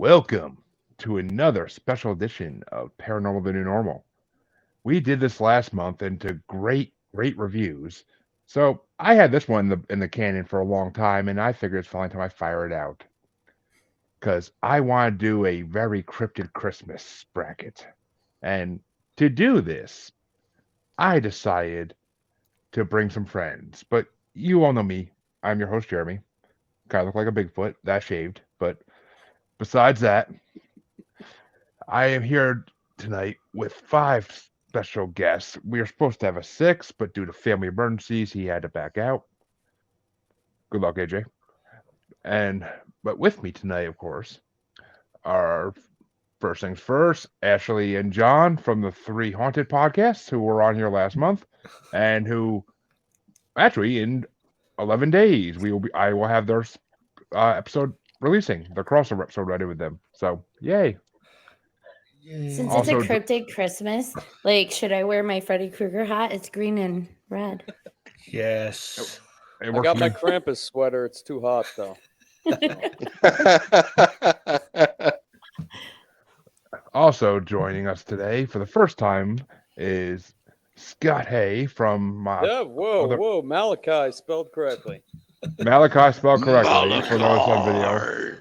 Welcome to another special edition of Paranormal the New Normal. We did this last month into great reviews. So I had this one in the canon for a long time, and I figured it's finally time I fire it out. Because I want to do a very cryptid Christmas bracket. And to do this, I decided to bring some friends. But you all know me. I'm your host, Jeremy. Kind of look like a Bigfoot, that shaved. But besides that, I am here tonight with five special guests. We were supposed to have a six, but due to family emergencies, he had to back out. Good luck, AJ. And but with me tonight, of course, are first things first, Ashley and John from the Three Haunted podcasts, who were on here last month, and who actually in 11 days I will have their episode releasing, the crossover episode I did with them. So yay! Since Also, it's a cryptid Christmas, should I wear my Freddy Krueger hat? It's green and red. Yes. it I works got for my me. Krampus sweater. It's too hot though. Also joining us today for the first time is Scott Hay from my Yeah, whoa. Malachi spelled correctly. Malachi spelled correctly for those on video.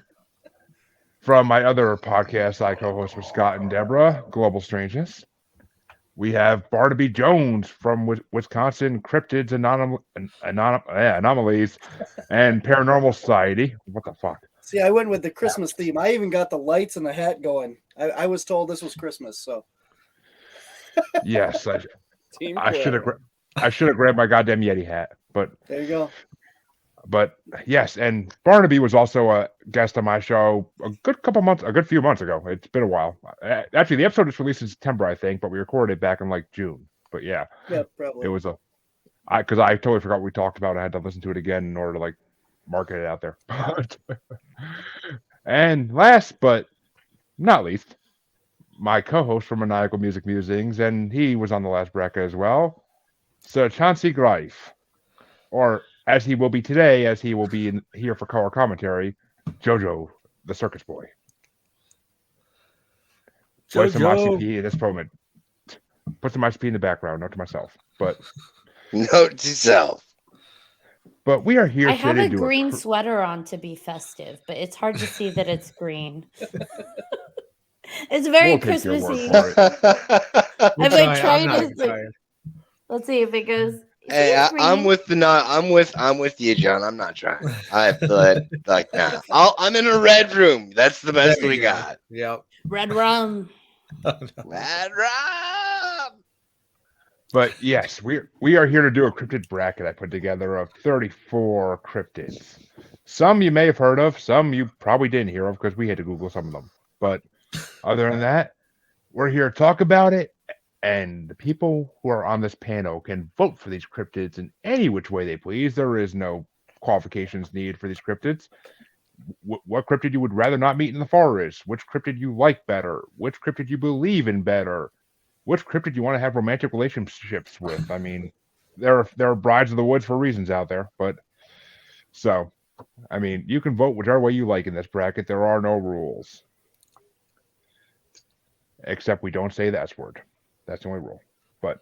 From my other podcast I co-host with Scott and Deborah, Global Strangeness. We have Barnaby Jones from Wisconsin Cryptids Anomalies and Paranormal Society. What the fuck? See, I went with the Christmas theme. I even got the lights and the hat going. I was told this was Christmas, so. Yes, Team I should have Clever. grabbed my goddamn Yeti hat, but There you go. Yes, and Barnaby was also a guest on my show a good few months ago. It's been a while. Actually, the episode was released in September, I think, but we recorded it back in like June. But yeah, Yeah, probably. it was because I totally forgot what we talked about. I had to listen to it again in order to like market it out there. And last but not least, my co-host from Maniacal Music Musings, and he was on the last bracket as well, Sir Chancy Grife, or as he will be today, as he will be here for color commentary, Jojo, the Circus Boy. Voice some ICP at this moment. Put some ICP in the background, not to myself, but note to self. But we are here I have today a to do green sweater on to be festive, but it's hard to see that it's green. It's very We'll take your word Christmassy. for it. I've been trying to. Let's see if it goes. Hey, I'm with you, John. I'm not trying. Nah. I'm in a red room. That's the best we got. Yep. Red rum. Red rum. But yes, we are here to do a cryptid bracket I put together of 34 cryptids. Some you may have heard of, some you probably didn't hear of because we had to Google some of them. But other than that, we're here to talk about it, and the people who are on this panel can vote for these cryptids in any which way they please. There is no qualifications needed for these cryptids. What cryptid you would rather not meet in the forest? Which cryptid you like better? Which cryptid you believe in better? Which cryptid you want to have romantic relationships with? I mean, there are brides of the woods for reasons out there, but so I mean, you can vote whichever way you like in this bracket. There are no rules, except we don't say the S word. That's the only rule. But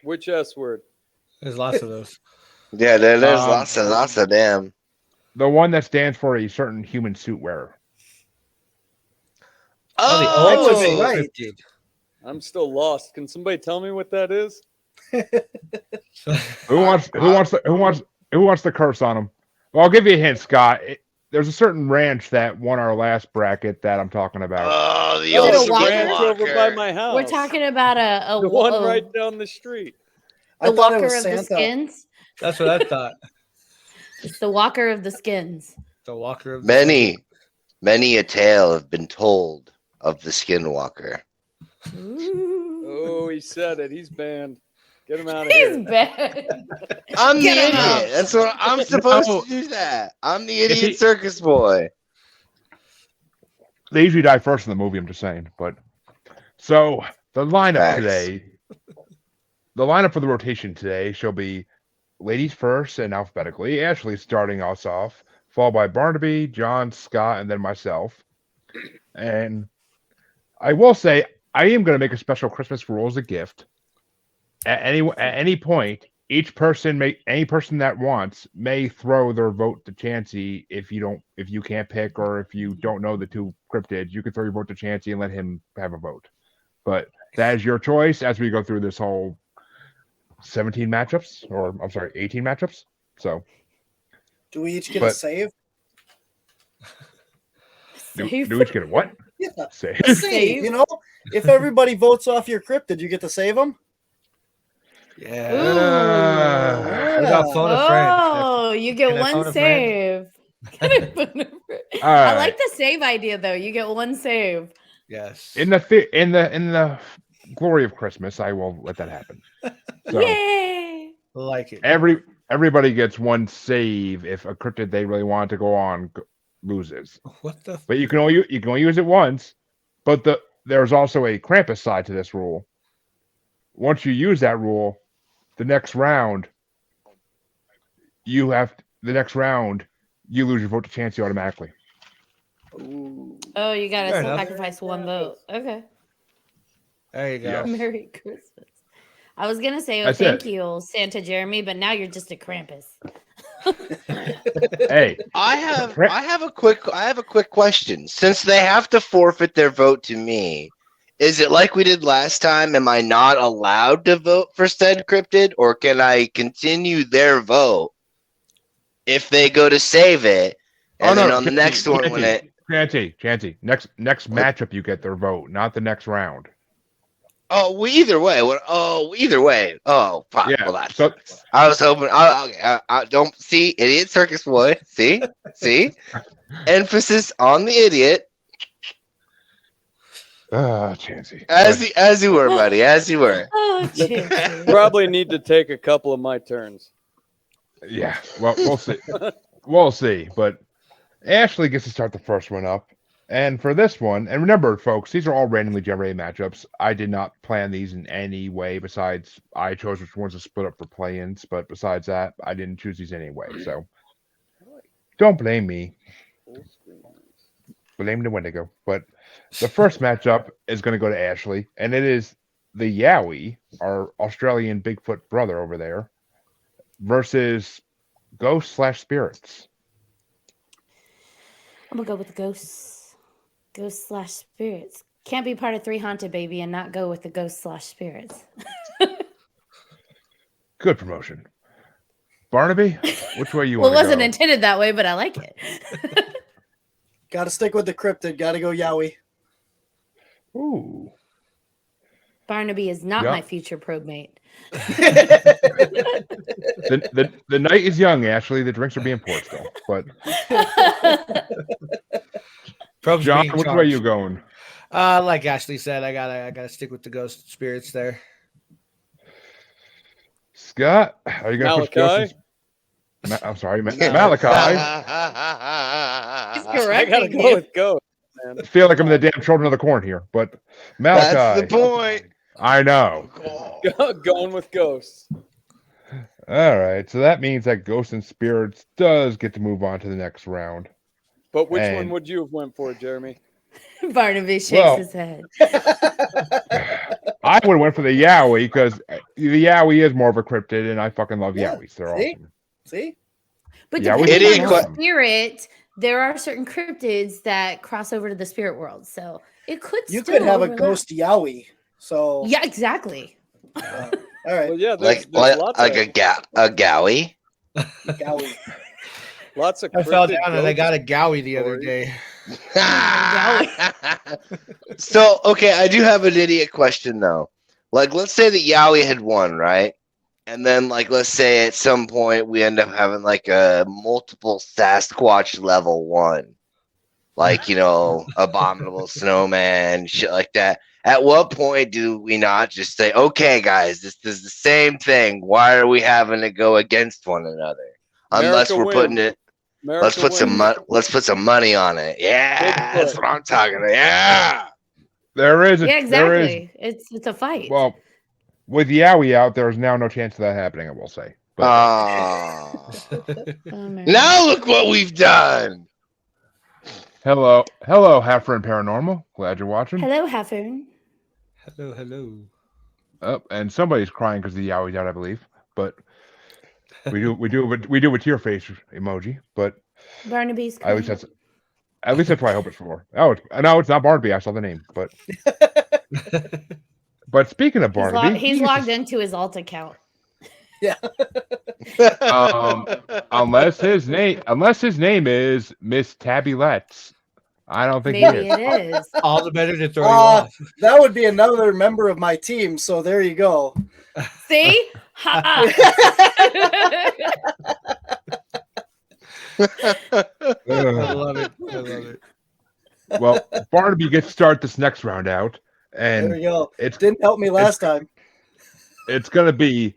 Which S word? There's lots of those. Yeah, there's lots of them. the one that stands for a certain human suit wearer. Oh, right. I'm still lost. Can somebody tell me what that is? Who wants the curse on him? Well, I'll give you a hint, Scott. There's a certain ranch that won our last bracket that I'm talking about. Oh, the Is it old a walker? Ranch over by my house. We're talking about the one right down the street. I the thought it walker was of the Santa. skins. That's what I thought. It's the walker of the skins. The walker of many a tale have been told of the skinwalker. Ooh. Oh, he said it. He's banned. Get him out of He's here. bad. I'm the Get him idiot. out. That's what I'm supposed to do. That I'm the idiot circus boy. They usually die first in the movie, I'm just saying. But so the lineup Facts. today, the lineup for the rotation today shall be ladies first and alphabetically. Ashley starting us off, followed by Barnaby, John, Scott, and then myself. And I will say, I am going to make a special Christmas rule as a gift. At any point, any person that wants may throw their vote to Chancy. If you can't pick, or if you don't know the two cryptids, you can throw your vote to Chancy and let him have a vote. But that is your choice as we go through this whole 17 matchups, or I'm sorry, 18 matchups. So, Do we each get a save? do we each get a what? Yeah. Save. A save. You know, if everybody votes off your cryptid, you get to save them. Yeah. Ooh. What about phone a friend? Oh, you get Can I phone one a save. I like the save idea though. You get one save. Yes. In the glory of Christmas, I will let that happen. So Yay! Like it. everybody gets one save if a cryptid they really want to go on loses. What the? But you can only use it once. But there's also a Krampus side to this rule. Once you use that rule, the next round you lose your vote to Chancy automatically. Ooh. Oh, you gotta Fair enough. sacrifice one vote. Okay. There you go. Yes. Merry Christmas. I was gonna say, That's thank it. you, Santa Jeremy, but now you're just a Krampus. Hey, I have a quick question. Since they have to forfeit their vote to me, is it like we did last time? Am I not allowed to vote for said cryptid, or can I continue their vote if they go to save it? And then on the next one, when it Chancy, next matchup you get their vote, not the next round. either way. Either way. Oh, fuck. Yeah, Well, that's. so- I was hoping. I don't see idiot circus boy. See. Emphasis on the idiot. Chancy. As you were, buddy. As you were. Oh, Chancy. Probably need to take a couple of my turns. Yeah, well, we'll see. We'll see. But Ashley gets to start the first one up. And for this one, and remember, folks, these are all randomly generated matchups. I did not plan these in any way besides I chose which ones to split up for play-ins. But besides that, I didn't choose these anyway. So don't blame me. Blame the Wendigo. But the first matchup is going to go to Ashley, and it is the Yowie, our Australian Bigfoot brother over there, versus Ghost/Spirits. I'm gonna go with the ghosts. Ghost/spirits. Can't be part of 3 Haunted Baby and not go with the ghost/spirits. Good promotion. Barnaby, which way you Well, want it to wasn't go? intended that way, but I like it. Got to stick with the cryptid. Got to go Yowie. Ooh. Barnaby is not Yeah. my future probe mate. The night is young, Ashley. The drinks are being poured still. But Probably John, being which way charged. you going? Like Ashley said, I gotta stick with the ghost spirits there. Scott, are you going to push Malachi? Ghosts? I'm sorry, No. Malachi. He's I correcting gotta go you. with Ghost, man. I feel like I'm the damn children of the corn here, but Malachi. That's the point. I know. Going with Ghosts. All right, so that means that Ghosts and Spirits does get to move on to the next round. But which one And- would you have went for, Jeremy? Barnaby shakes Well- his head. I would have went for the Yowie because the Yowie is more of a cryptid, and I fucking love Yeah, Yowies. They're see? awesome. See? But Yeah, depending Idiot on que- the spirit, there are certain cryptids that cross over to the spirit world. So it could You still could have a overlap. ghost Yowie. So, Yeah, exactly. all right. Well, yeah, there's Like lots like of a gowie. Yowie. lots of. I fell cryptid down and I ghost got a gowie the other stories. day. So, okay, I do have an idiot question though. Like, let's say that Yowie had won, right? And then, like, let's say at some point we end up having like a multiple Sasquatch level 1, like, you know, abominable snowman, shit like that. At what point do we not just say, okay, guys, this is the same thing? Why are we having to go against one another? Unless America we're putting wins. it. America Let's put some wins. let's put some money on it. Yeah, that's Bigfoot. what I'm talking about. Yeah. There is a, Yeah, there is exactly. It's a fight. well, with Yowie out, there is now no chance of that happening. I will say. But Oh. Oh, man. Now look what we've done. Hello, Heifer and Paranormal. Glad you're watching. Hello, Heifer. Hello. Oh, and somebody's crying because the Yowie's out, I believe. But we do a tear face emoji. But Barnaby's at least crying. that's what I hope it's for. Oh, no, it's not Barnaby. I saw the name, but speaking of Barnaby, He's logged into his alt account. unless his name is Miss Tabby Letts. I don't think Maybe he is. it is. All the better to throw you off. That would be another member of my team. So there you go. See? Ha! I love it. Well, Barnaby gets to start this next round out, There and we go. it's Didn't help me last time. it's gonna be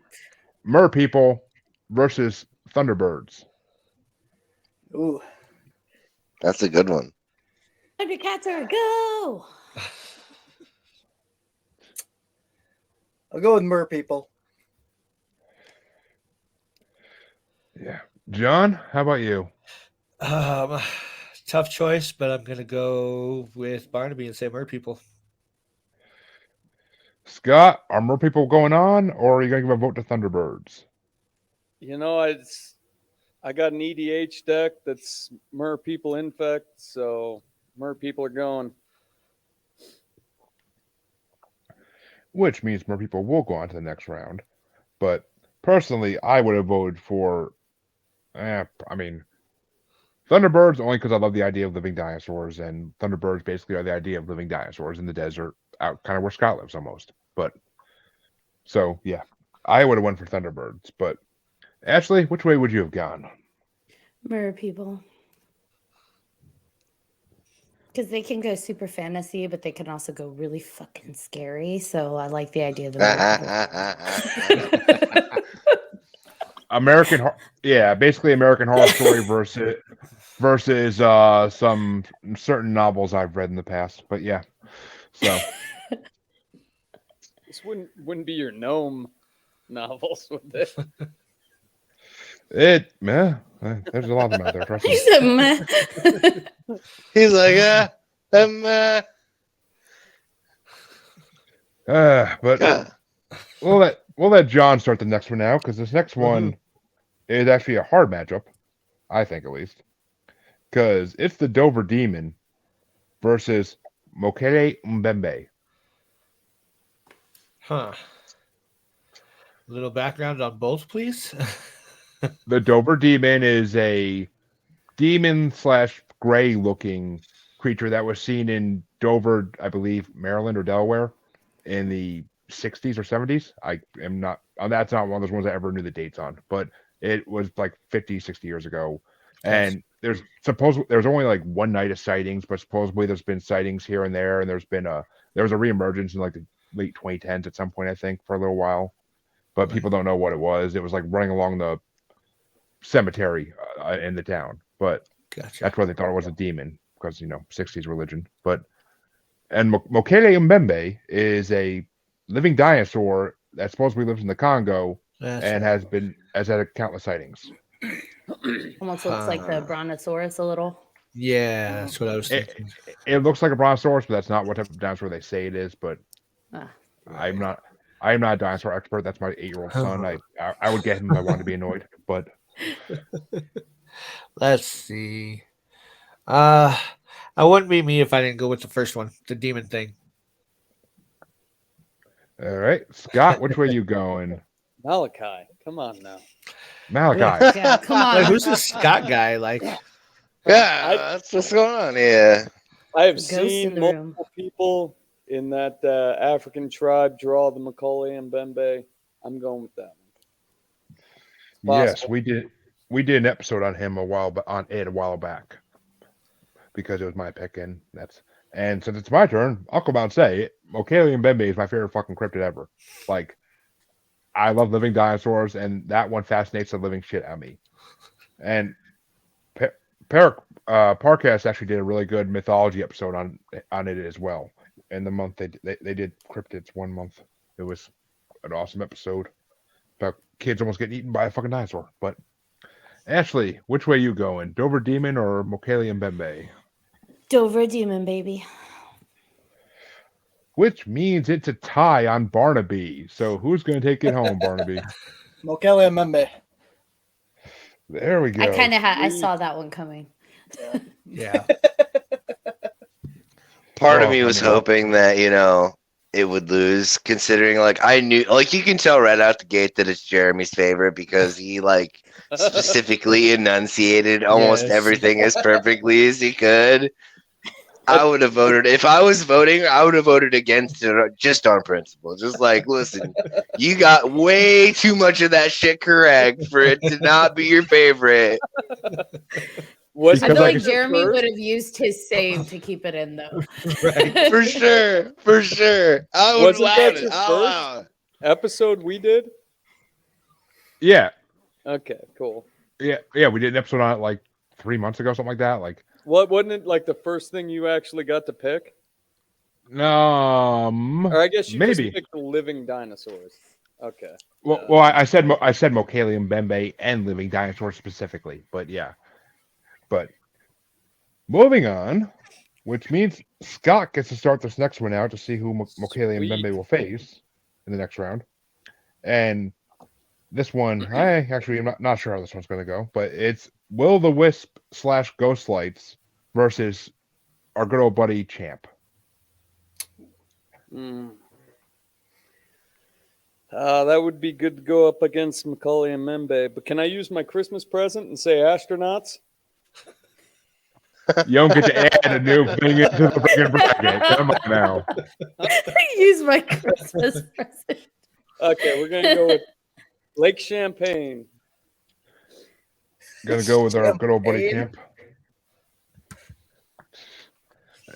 Mer People versus Thunderbirds. Ooh. That's a good one. Thundercats, go! I'll go with Mer People. Yeah, John, how about you? Tough choice, but I'm gonna go with Barnaby and say Mer People. Scott, are Mer People going on, or are you gonna give a vote to Thunderbirds? You know, I got an EDH deck that's Mer People Infect, so Mer People are going. Which means Mer People will go on to the next round. But personally, I would have voted for. Thunderbirds only because I love the idea of living dinosaurs, and Thunderbirds basically are the idea of living dinosaurs in the desert, out kind of where Scott lives almost. But so yeah, I would have went for Thunderbirds. But Ashley, which way would you have gone? Mer people. Because they can go super fantasy, but they can also go really fucking scary. So I like the idea of the mer people. Basically American Horror Story versus some certain novels I've read in the past. But yeah, so This wouldn't be your gnome novels, would they? there's a lot of them out there. Trust me. He said, meh. He's like, But we'll let John start the next one now, because this next one is actually a hard matchup, I think at least, because it's the Dover Demon versus Mokele Mbembe. Huh. A little background on both, please. The Dover Demon is a demon / gray looking creature that was seen in Dover, I believe, Maryland or Delaware in the 60s or 70s. That's not one of those ones I ever knew the dates on, but it was like 50, 60 years ago. And there's only like one night of sightings, but supposedly there's been sightings here and there, and there was a reemergence in like the late 2010s at some point, I think, for a little while. But people don't know what it was. It was like running along the cemetery in the town, but that's why they thought it was a demon, because 60s religion. And Mokele Mbembe is a living dinosaur that supposedly lives in the Congo and has had countless sightings. Almost looks like the Brontosaurus a little. Yeah, that's what I was thinking. It looks like a brontosaurus, but that's not what type of dinosaur they say it is. But I'm not a dinosaur expert. That's my 8-year-old son. I would get him if I wanted to be annoyed. But let's see. I wouldn't be me if I didn't go with the first one, the demon thing. All right, Scott, which way you going? Malachi, come on now. Malachi. Yeah, come on. Like, who's this Scott guy? Like, yeah, that's what's going on here. I have Ghost in seen the multiple room. people in that African tribe draw the Macaulay and Bembe. I'm going with that one. Yes, we did. We did an episode on him a while back because it was my pick, and since it's my turn, I'll come out and say Mokele Mbembe is my favorite fucking cryptid ever. Like, I love living dinosaurs, and that one fascinates the living shit out of me. And Parcast actually did a really good mythology episode on it as well. In the month they did cryptids 1 month. It was an awesome episode about kids almost getting eaten by a fucking dinosaur. But Ashley, which way you going? Dover Demon or Mokele Mbembe? Dover Demon, baby. Which means it's a tie on Barnaby. So who's going to take it home, Barnaby? Kelley and Membe. There we go. I kind of I saw that one coming. Yeah. Part of Oh, me was I know. hoping that, it would lose, considering, I knew, you can tell right out the gate that it's Jeremy's favorite because he, specifically enunciated almost Yes. everything as perfectly as he could. I would have voted, if I was voting, I would have voted against it just on principle. Just listen, you got way too much of that shit correct for it to not be your favorite. Was I Because feel I like could- Jeremy would have used his save to keep it in, though. Right. For sure. I would Wasn't allow that it. your I'll allow it. episode we did? Yeah. Okay, cool. Yeah. We did an episode on it 3 months ago, something like that. What wasn't it the first thing you actually got to pick? Or I guess you maybe. just picked the living dinosaurs. Okay. Well, I said Mokalium Bembe and living dinosaurs specifically, but yeah. But moving on, which means Scott gets to start this next one out to see who Mokalium Sweet. Bembe will face in the next round. And this one, I actually am not sure how this one's going to go, but it's Will the Wisp / Ghost Lights versus our good old buddy Champ. That would be good to go up against Macaulay and Membe. But can I use my Christmas present and say astronauts? You don't get to add a new thing into the freaking bracket. Come on now. Use my Christmas present. Okay, we're going to go with Lake Champlain. Gonna go with our good old buddy Champagne. Champ.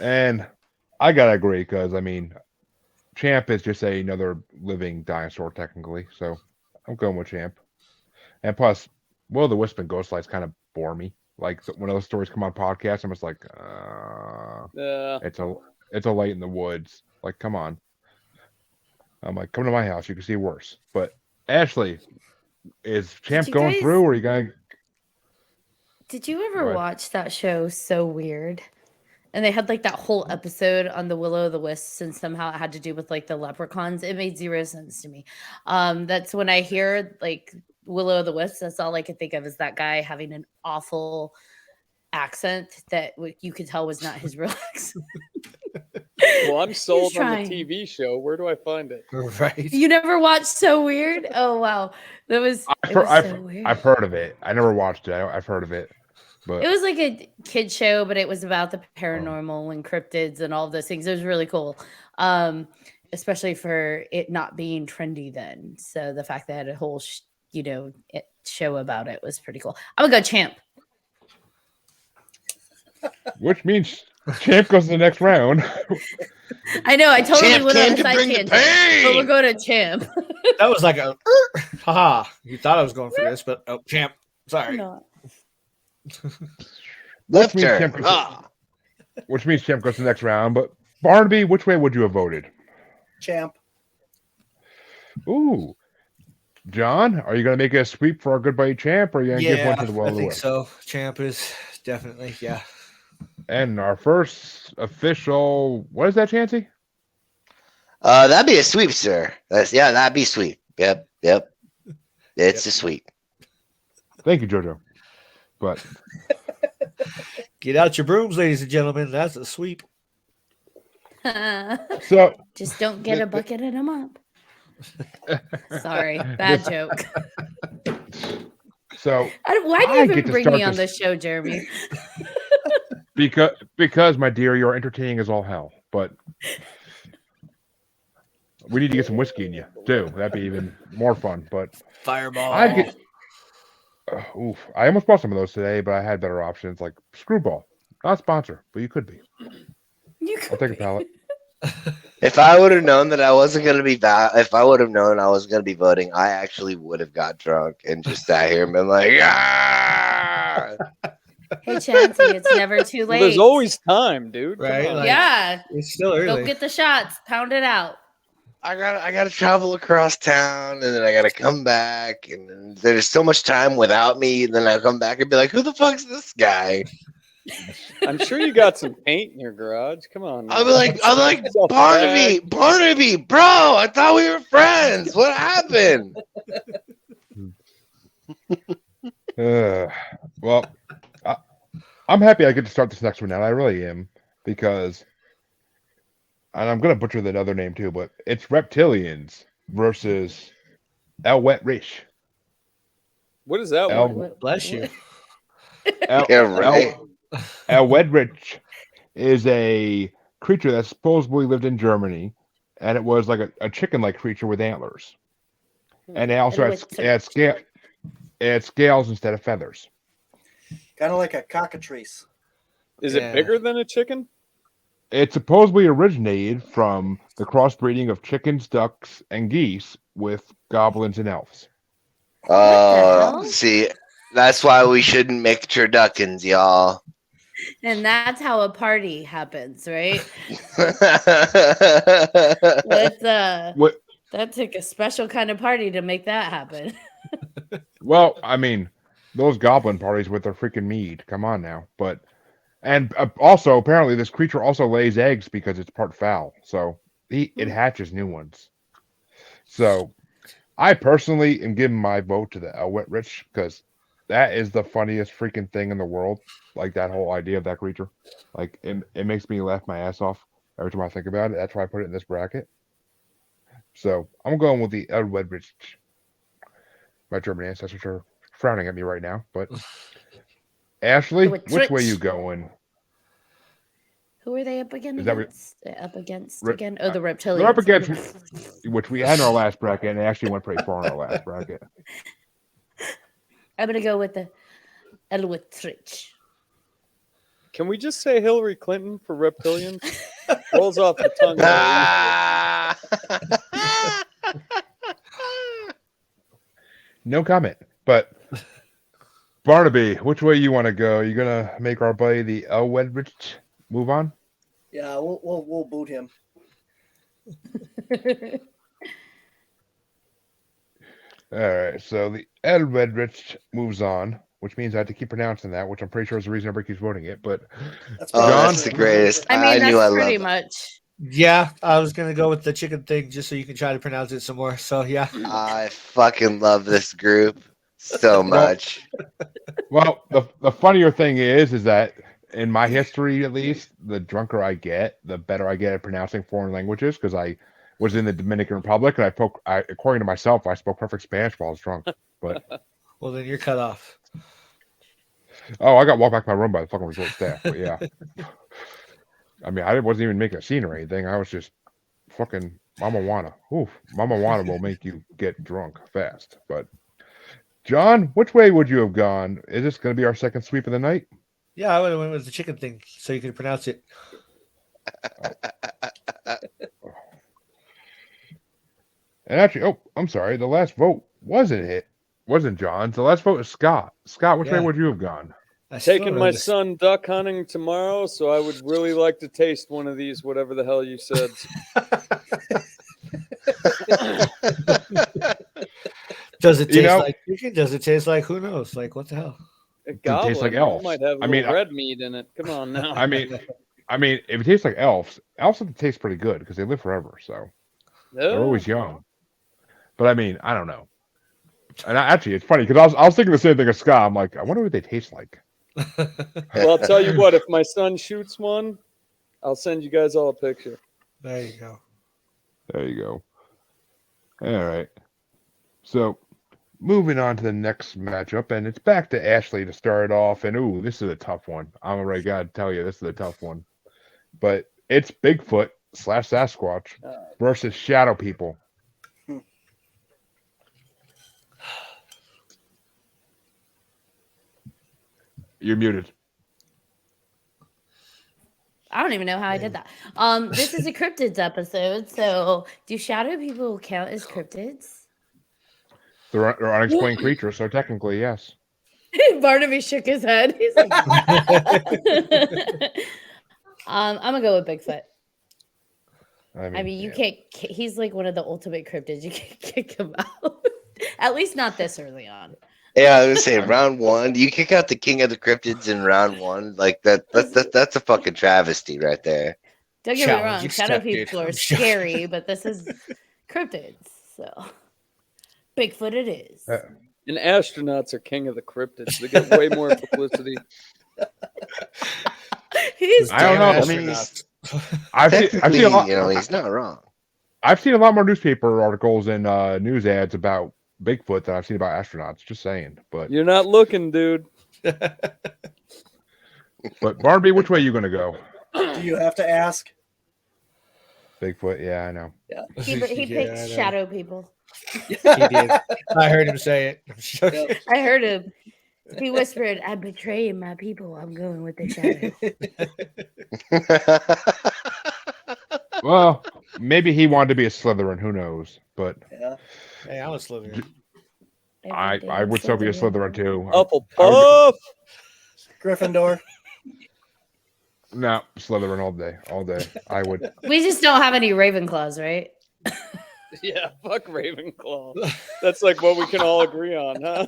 And I gotta agree because Champ is just another living dinosaur technically, so I'm going with Champ. And plus, Will the Wisp and Ghost Lights kind of bore me. When those stories come on podcasts, I'm just like, it's a light in the woods. Come on. I'm like, come to my house, you can see worse. But Ashley, is Champ you going guys- through, or are you gonna? Did you Go ever ahead. watch that show So Weird? And they had that whole episode on the Will o' the Wisps, and somehow it had to do with the leprechauns. It made zero sense to me. That's when I hear Will o' the Wisps, that's all I could think of is that guy having an awful accent that you could tell was not his real accent. Well, I'm sold on trying. the TV show. Where do I find it? Right. You never watched So Weird? Oh wow, it was so weird. I've heard of it. I never watched it. I've heard of it. But It was like a kid show, but it was about the paranormal and cryptids and all of those things. It was really cool, especially for it not being trendy then. So the fact that it had a whole, show about it was pretty cool. I'm gonna go Champ. which means Champ goes to the next round. I know. I totally Champ went on came a to side bring the tangent, but we'll pain. go to Champ. That was like a haha. You thought I was going for this, but Champ. Sorry. No. Lift means her. Champ goes which means Champ goes to the next round. But Barnaby, which way would you have voted? Champ. Ooh. John, are you going to make a sweep for our good buddy Champ, or are you going to give one Yeah, to the Will I of the think Wisp? so. Champ is definitely, yeah. And our first official, what is that, Chancy? That'd be a sweep, sir. That'd be sweep. Yep. It's a sweep. Thank you, Jojo. But Get out your brooms, ladies and gentlemen. That's a sweep. so Just don't get a bucket and a mop. Sorry, bad joke. so Why do I you get even to bring start me on this- this show, Jeremy? because my dear, your entertaining as all hell. But we need to get some whiskey in you too. That'd be even more fun. But Fireball. I almost bought some of those today, but I had better options like Screwball. Not sponsor, but you could be. I'll take a pallet. If I would have known that I wasn't gonna be if I would have known I was gonna be voting, I actually would have got drunk and just sat here and been like, ah! Hey, Chancy, it's never too late. Well, there's always time, dude. Come Right, on. like- yeah. It's still Go early. get the shots. Pound it out. I gotta travel across town and then I gotta come back and then there's so much time without me, and then I come back and be like, who the fuck's this guy? I'm sure you got some paint in your garage. Come on. I'm now. like, Yourself a bag. Barnaby, bro. I thought we were friends. What happened? Well, I'm happy I get to start this next one now. I really am, because, and I'm gonna butcher that other name too, but it's reptilians versus El Wet Rich. What is that El one? Bless you. El, Yeah, right. El Wet Rich is a creature that supposedly lived in Germany, and it was like a chicken-like creature with antlers, and it also it had scales instead of feathers. Kind of like a cockatrice. Is Yeah. it bigger than a chicken? It supposedly originated from the crossbreeding of chickens, ducks, and geese with goblins and elves. hell? See, that's why we shouldn't make turduckens, y'all. And that's how a party happens, right? That's What? That took a special kind of party to make that happen. Well, I mean, those goblin parties with their freaking mead. Come on now. But and also apparently this creature also lays eggs because it's part foul, so it hatches new ones. So I personally am giving my vote to the El Wet Rich because that is the funniest freaking thing in the world. Like that whole idea of that creature, like it makes me laugh my ass off every time I think about it. That's why I put it in this bracket. So I'm going with the El Wet Rich. My German ancestors are frowning at me right now, but Ashley, Wet which way Rich. you going? Who are they up again? Is that Up against Re- again? Oh, the They're reptilians. up against which we had in our last bracket, and they actually went pretty far in our last bracket. I'm gonna go with the Elwitrich. Can we just say Hillary Clinton for reptilians? Rolls off the tongue. No comment. But Barnaby, which way you want to go? You gonna make our buddy the Elwedrich move on? Yeah, we'll boot him. All right. So the Elwedrich moves on, which means I have to keep pronouncing that, which I'm pretty sure is the reason everybody keeps voting it. But That's Oh, John? that's the greatest. I mean, knew I that's loved pretty it. much. Yeah, I was gonna go with the chicken thing just so you can try to pronounce it some more. So yeah. I fucking love this group so much. well, the funnier thing is that in my history, at least, the drunker I get, the better I get at pronouncing foreign languages. Because I was in the Dominican Republic, and according to myself, I spoke perfect Spanish while I was drunk. But Well, then you're cut off. oh, I got walked back to my room by the fucking resort staff. But yeah, I mean, I wasn't even making a scene or anything. I was just fucking Mama Juana. Oof, Mama Juana will make you get drunk fast. But John, which way would you have gone? Is this going to be our second sweep of the night? Yeah, I would have went with the chicken thing so you could pronounce it. And actually, oh, I'm sorry. The last vote wasn't John's. The last vote is Scott. Scott, which way Yeah. would you have gone? I still Taking know my this. son duck hunting tomorrow, so I would really like to taste one of these, whatever the hell you said. Does it You taste know- like chicken? Does it taste like who knows? Like what the hell? A tastes goblin, like it elves. might have a I mean, little red meat in it. Come on now. I mean, if it tastes like elves have to taste pretty good because they live forever. So they're No. always young. But I mean, I don't know. And actually, it's funny because I was thinking the same thing as Scott. I'm like, I wonder what they taste like. Well, I'll tell you what. If my son shoots one, I'll send you guys all a picture. There you go. There you go. All right. So moving on to the next matchup, and it's back to Ashley to start off. And ooh, this is a tough one. I'm already got to tell you, this is a tough one. But it's Bigfoot / Sasquatch versus Shadow People. You're muted. I don't even know how I did that. This is a cryptids episode, so do shadow people count as cryptids? They're unexplained creatures, so technically, yes. Barnaby shook his head. He's like, I'm gonna go with Bigfoot. I mean, you can't. He's like one of the ultimate cryptids. You can't kick him out. At least not this early on. Yeah, I was gonna say round one. You kick out the king of the cryptids in round one, like that's a fucking travesty right there. Don't get me Challenge wrong, shadow accepted. people are I'm joking. scary, but this is cryptids, so Bigfoot it is. And astronauts are king of the cryptids. They get way more publicity. He's I don't know. I mean, I've seen technically, a lot. he's not wrong. I've seen a lot more newspaper articles and news ads about Bigfoot than I've seen about astronauts. Just saying. But You're not looking, dude. Barnaby, which way are you gonna go? Do you have to ask? Bigfoot. Yeah, I know. he Yeah, picked I know. shadow people. He did. I heard him say it. I'm joking. Yep. I heard him. He whispered, "I'm betraying my people. I'm going with the shadow." Well, maybe he wanted to be a Slytherin. Who knows? But Yeah. Hey, I was Slytherin. I would still be a Slytherin too. Hufflepuff. Gryffindor. No, Slytherin all day. I would. We just don't have any Ravenclaws, right? Yeah, fuck Ravenclaw. That's like what we can all agree on, huh?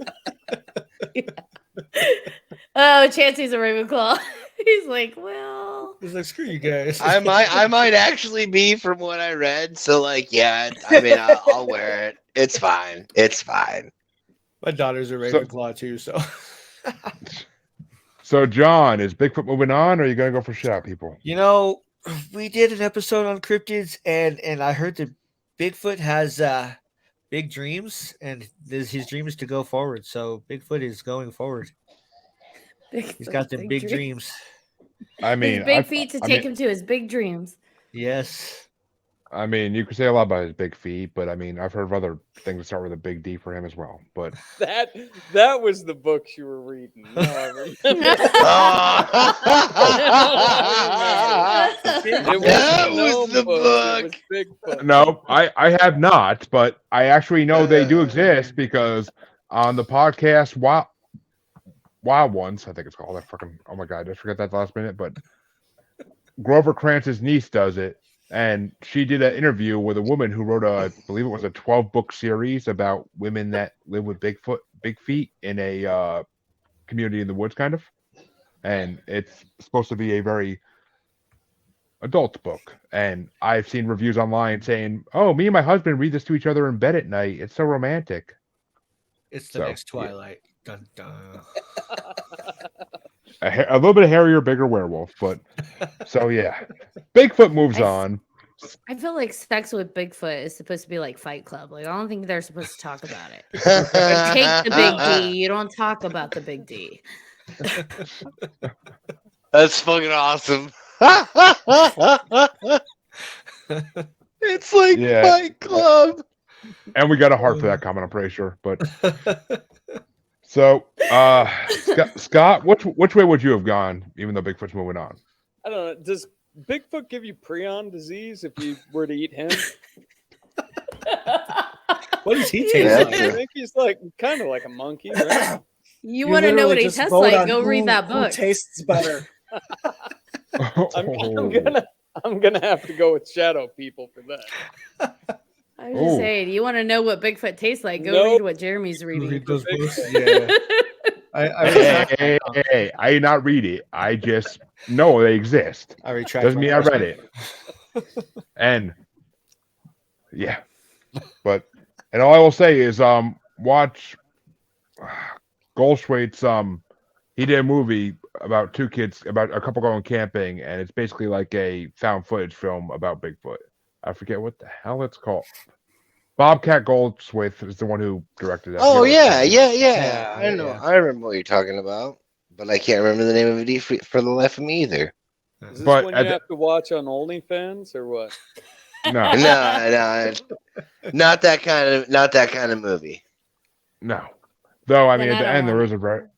Oh, Chancy's a Ravenclaw. He's like, well, He's like, screw you guys. I might actually be from what I read. So like, yeah, I mean, I'll wear it. It's fine. It's fine. My daughter's a Ravenclaw too, so. So, John, is Bigfoot moving on, or are you gonna go for shadow people? You know, we did an episode on cryptids, and I heard that Bigfoot has big dreams, and his dream is to go forward. So Bigfoot is going forward. He's got them big dreams. I mean, his big feet to take him to his big dreams. Yes. I mean, you could say a lot about his big feet, but I mean, I've heard of other things that start with a big D for him as well. But That was the books you were reading. No, I remember. That was the book. It was Bigfoot. no, I have not, but I actually know they do exist because on the podcast Wild Ones, I think it's called. Oh my god, I forget that last minute, but Grover Krantz's niece does it. And she did an interview with a woman who wrote I believe it was a 12-book series about women that live with big feet in a community in the woods, kind of. And it's supposed to be a very adult book. And I've seen reviews online saying, "Oh, me and my husband read this to each other in bed at night. It's so romantic." It's the next Twilight. Dun, dun. A little bit of hairier, bigger werewolf, but so yeah. Bigfoot moves on. I feel like sex with Bigfoot is supposed to be like Fight Club. Like, I don't think they're supposed to talk about it. Take the big D. You don't talk about the big D. That's fucking awesome. It's like Fight Club. And we got a heart for that comment, I'm pretty sure. But so Scott, which way would you have gone, even though Bigfoot's moving on? I don't know. Does Bigfoot give you prion disease if you were to eat him? What does he taste Yeah. like? I think he's like kind of like a monkey, right? You want to know what he just tastes vote like? on Go read who- that who book. tastes better. I'm gonna have to go with shadow people for that. I was just Oh. saying, you want to know what Bigfoot tastes like? Go Nope. read what Jeremy's reading. Read those books? Yeah. Hey, I did not read it. I just know they exist. I retract. Doesn't my mean I first read one. it. And yeah, but and all I will say is watch Goldschweight's he did a movie about two kids about a couple going camping, and it's basically like a found footage film about Bigfoot. I forget what the hell it's called. Bobcat Goldthwait is the one who directed that. Oh Yeah. yeah. I know. Yeah. I remember what you're talking about, but I can't remember the name of it for the life of me either. Is this But one at you the- have to watch on OnlyFans or what? No, No, not that kind of movie. no. Though I mean, Then at the I don't end there want is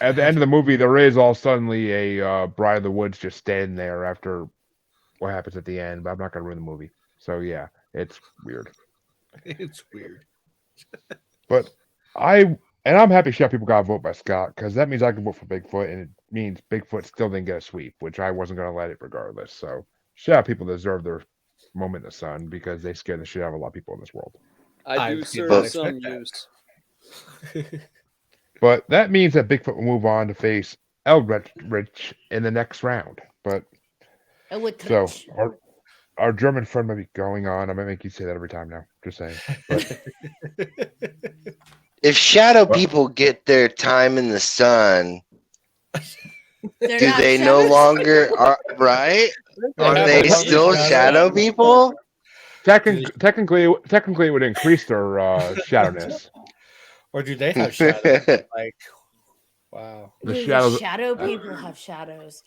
at the end of the movie there is all suddenly a Bride of the Woods just standing there after what happens at the end. But I'm not gonna ruin the movie. So yeah, it's weird. It's weird. But I'm happy Chef people got a vote by Scott because that means I can vote for Bigfoot, and it means Bigfoot still didn't get a sweep, which I wasn't going to let it regardless. So Chef people deserve their moment in the sun because they scare the shit out of a lot of people in this world. I I do did serve not some expect that. use. But that means that Bigfoot will move on to face Eldritch in the next round. But so our German friend might be going on. I might make you say that every time now. Just saying. But If shadow people get their time in the sun, They're do not they no shadows. longer right? Are have they a still shadow. shadow people? technically, it would increase their shadowness. Or do they have shadows? Like, wow. The Do shadows. shadow people have shadows?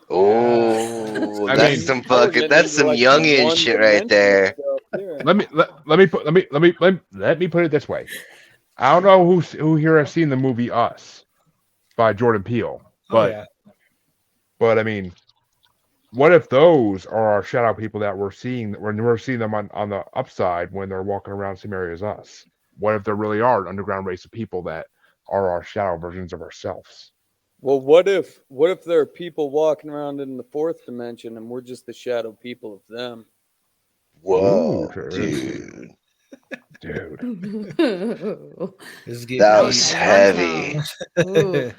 Oh, I that's mean- some Now we're fucking getting that's into, some like, Jungian one shit right dimensional there. stuff here. Let me put it this way. I don't know who here has seen the movie Us by Jordan Peele, but Oh, yeah. but I mean, what if those are our shadow people that we're seeing when we're seeing them on the upside when they're walking around the same area as us? What if there really are an underground race of people that are our shadow versions of ourselves? Well, what if there are people walking around in the fourth dimension and we're just the shadow people of them? Whoa, Ooh, dude. dude. This is getting That Malachi, was run heavy. Ooh.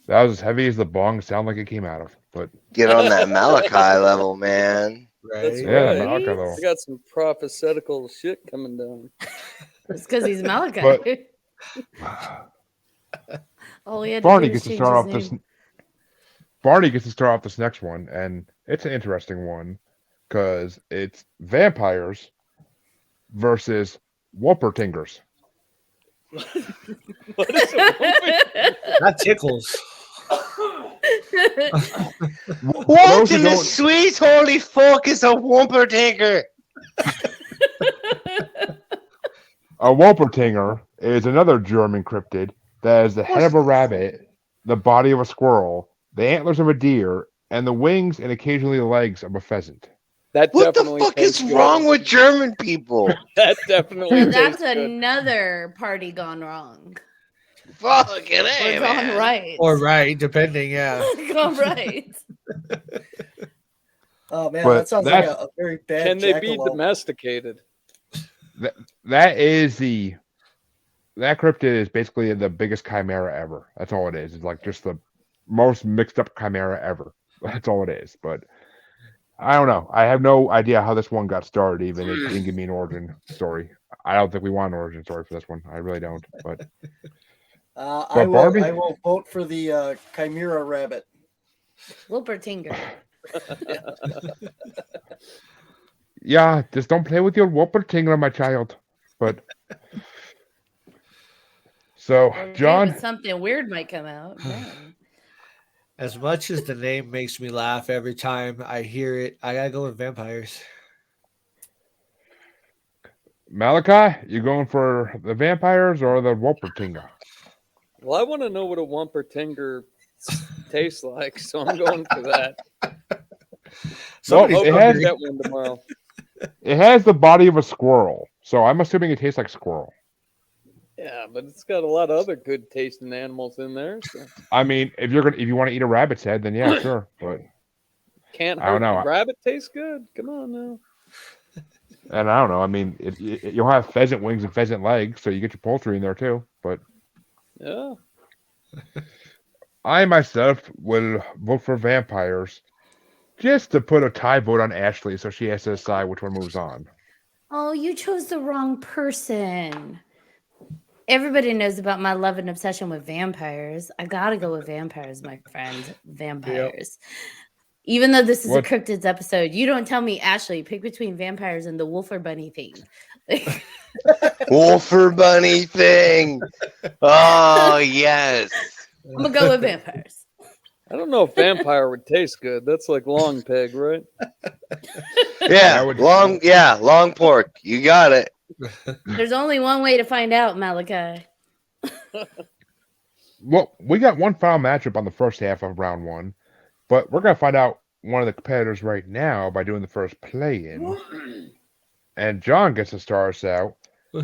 That was as heavy as the bong sound like it came out of. But Get on that Malachi level, man. That's right? yeah, right. Malachi though. I got some prophetical shit coming down. It's because he's Malachi. But All he had to Barney do was gets to change start his off this. name. Barney gets to start off this next one, and it's an interesting one because it's vampires versus Whoppertingers. What is it? That tickles. What in the sweet holy fuck is a Whoppertinger? A Whoppertinger is another German cryptid that has the head of a rabbit, the body of a squirrel, the antlers of a deer, and the wings and occasionally the legs of a pheasant. That What the definitely fuck is tastes good. wrong with German people? That definitely So tastes that's good. another party gone wrong. Fucking Or hey, gone man. right. Or right, depending, yeah. Gone right. Oh man, But that sounds like that's- a very bad. Can they be jackalope. domesticated? That cryptid is basically the biggest chimera ever. That's all it is. It's like just the most mixed up chimera ever. That's all it is. But I don't know. I have no idea how this one got started. Even it didn't give me an origin story. I don't think we want an origin story for this one. I really don't. But I Barbie? will vote for the chimera rabbit. Wilpertinger. yeah, just don't play with your Whoppertinger, my child. But so Or John, maybe something weird might come out. Man. As much as the name makes me laugh every time I hear it, I gotta go with vampires. Malachi, you going for the vampires or the Whoppertinger? Well, I want to know what a Whoppertinger tastes like, so I'm going for that. Somebody's Hope it I has- get one tomorrow. It has the body of a squirrel, so I'm assuming it tastes like squirrel. Yeah, but it's got a lot of other good tasting animals in there. So I mean, if you want to eat a rabbit's head, then yeah, sure. But can't I don't hurt. know. Rabbit tastes good. Come on now. and I don't know. I mean, you'll have pheasant wings and pheasant legs, so you get your poultry in there too. But Yeah. I myself will vote for vampires, just to put a tie vote on Ashley, so she has to decide which one moves on. Oh, you chose the wrong person. Everybody knows about my love and obsession with vampires. I gotta go with vampires, my friend. Vampires. Even though this is What? a cryptids episode, you don't tell me, Ashley, pick between vampires and the wolf or bunny thing. Wolfer bunny thing. Oh yes. I'm gonna go with vampires. I don't know if vampire would taste good. That's like long pig, right? Yeah, long pork. You got it. There's only one way to find out, Malachi. Well, we got one final matchup on the first half of round one, but we're gonna find out one of the competitors right now by doing the first play-in. And John gets to start us out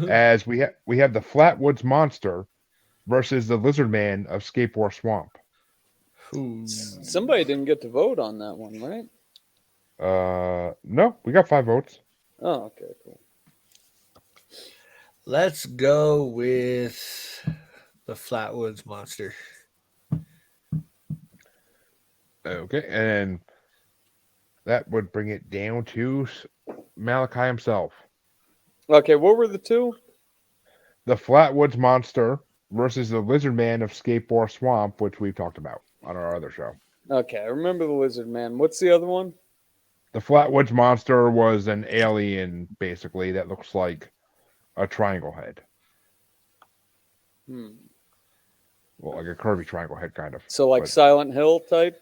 as we have the Flatwoods Monster versus the Lizard Man of Skateboard Swamp. Somebody didn't get to vote on that one, right? No, we got 5 votes. Oh, okay, cool. Let's go with The Flatwoods Monster. Okay, and that would bring it down to Malachi himself. Okay, what were the two? The Flatwoods Monster versus the Lizard Man of Skateboard Swamp, which we've talked about on our other show. Okay, I remember the Lizard Man. What's the other one? The Flatwoods Monster was an alien, basically, that looks like a triangle head. Hmm. Well, like a curvy triangle head, kind of. So like But- Silent Hill type?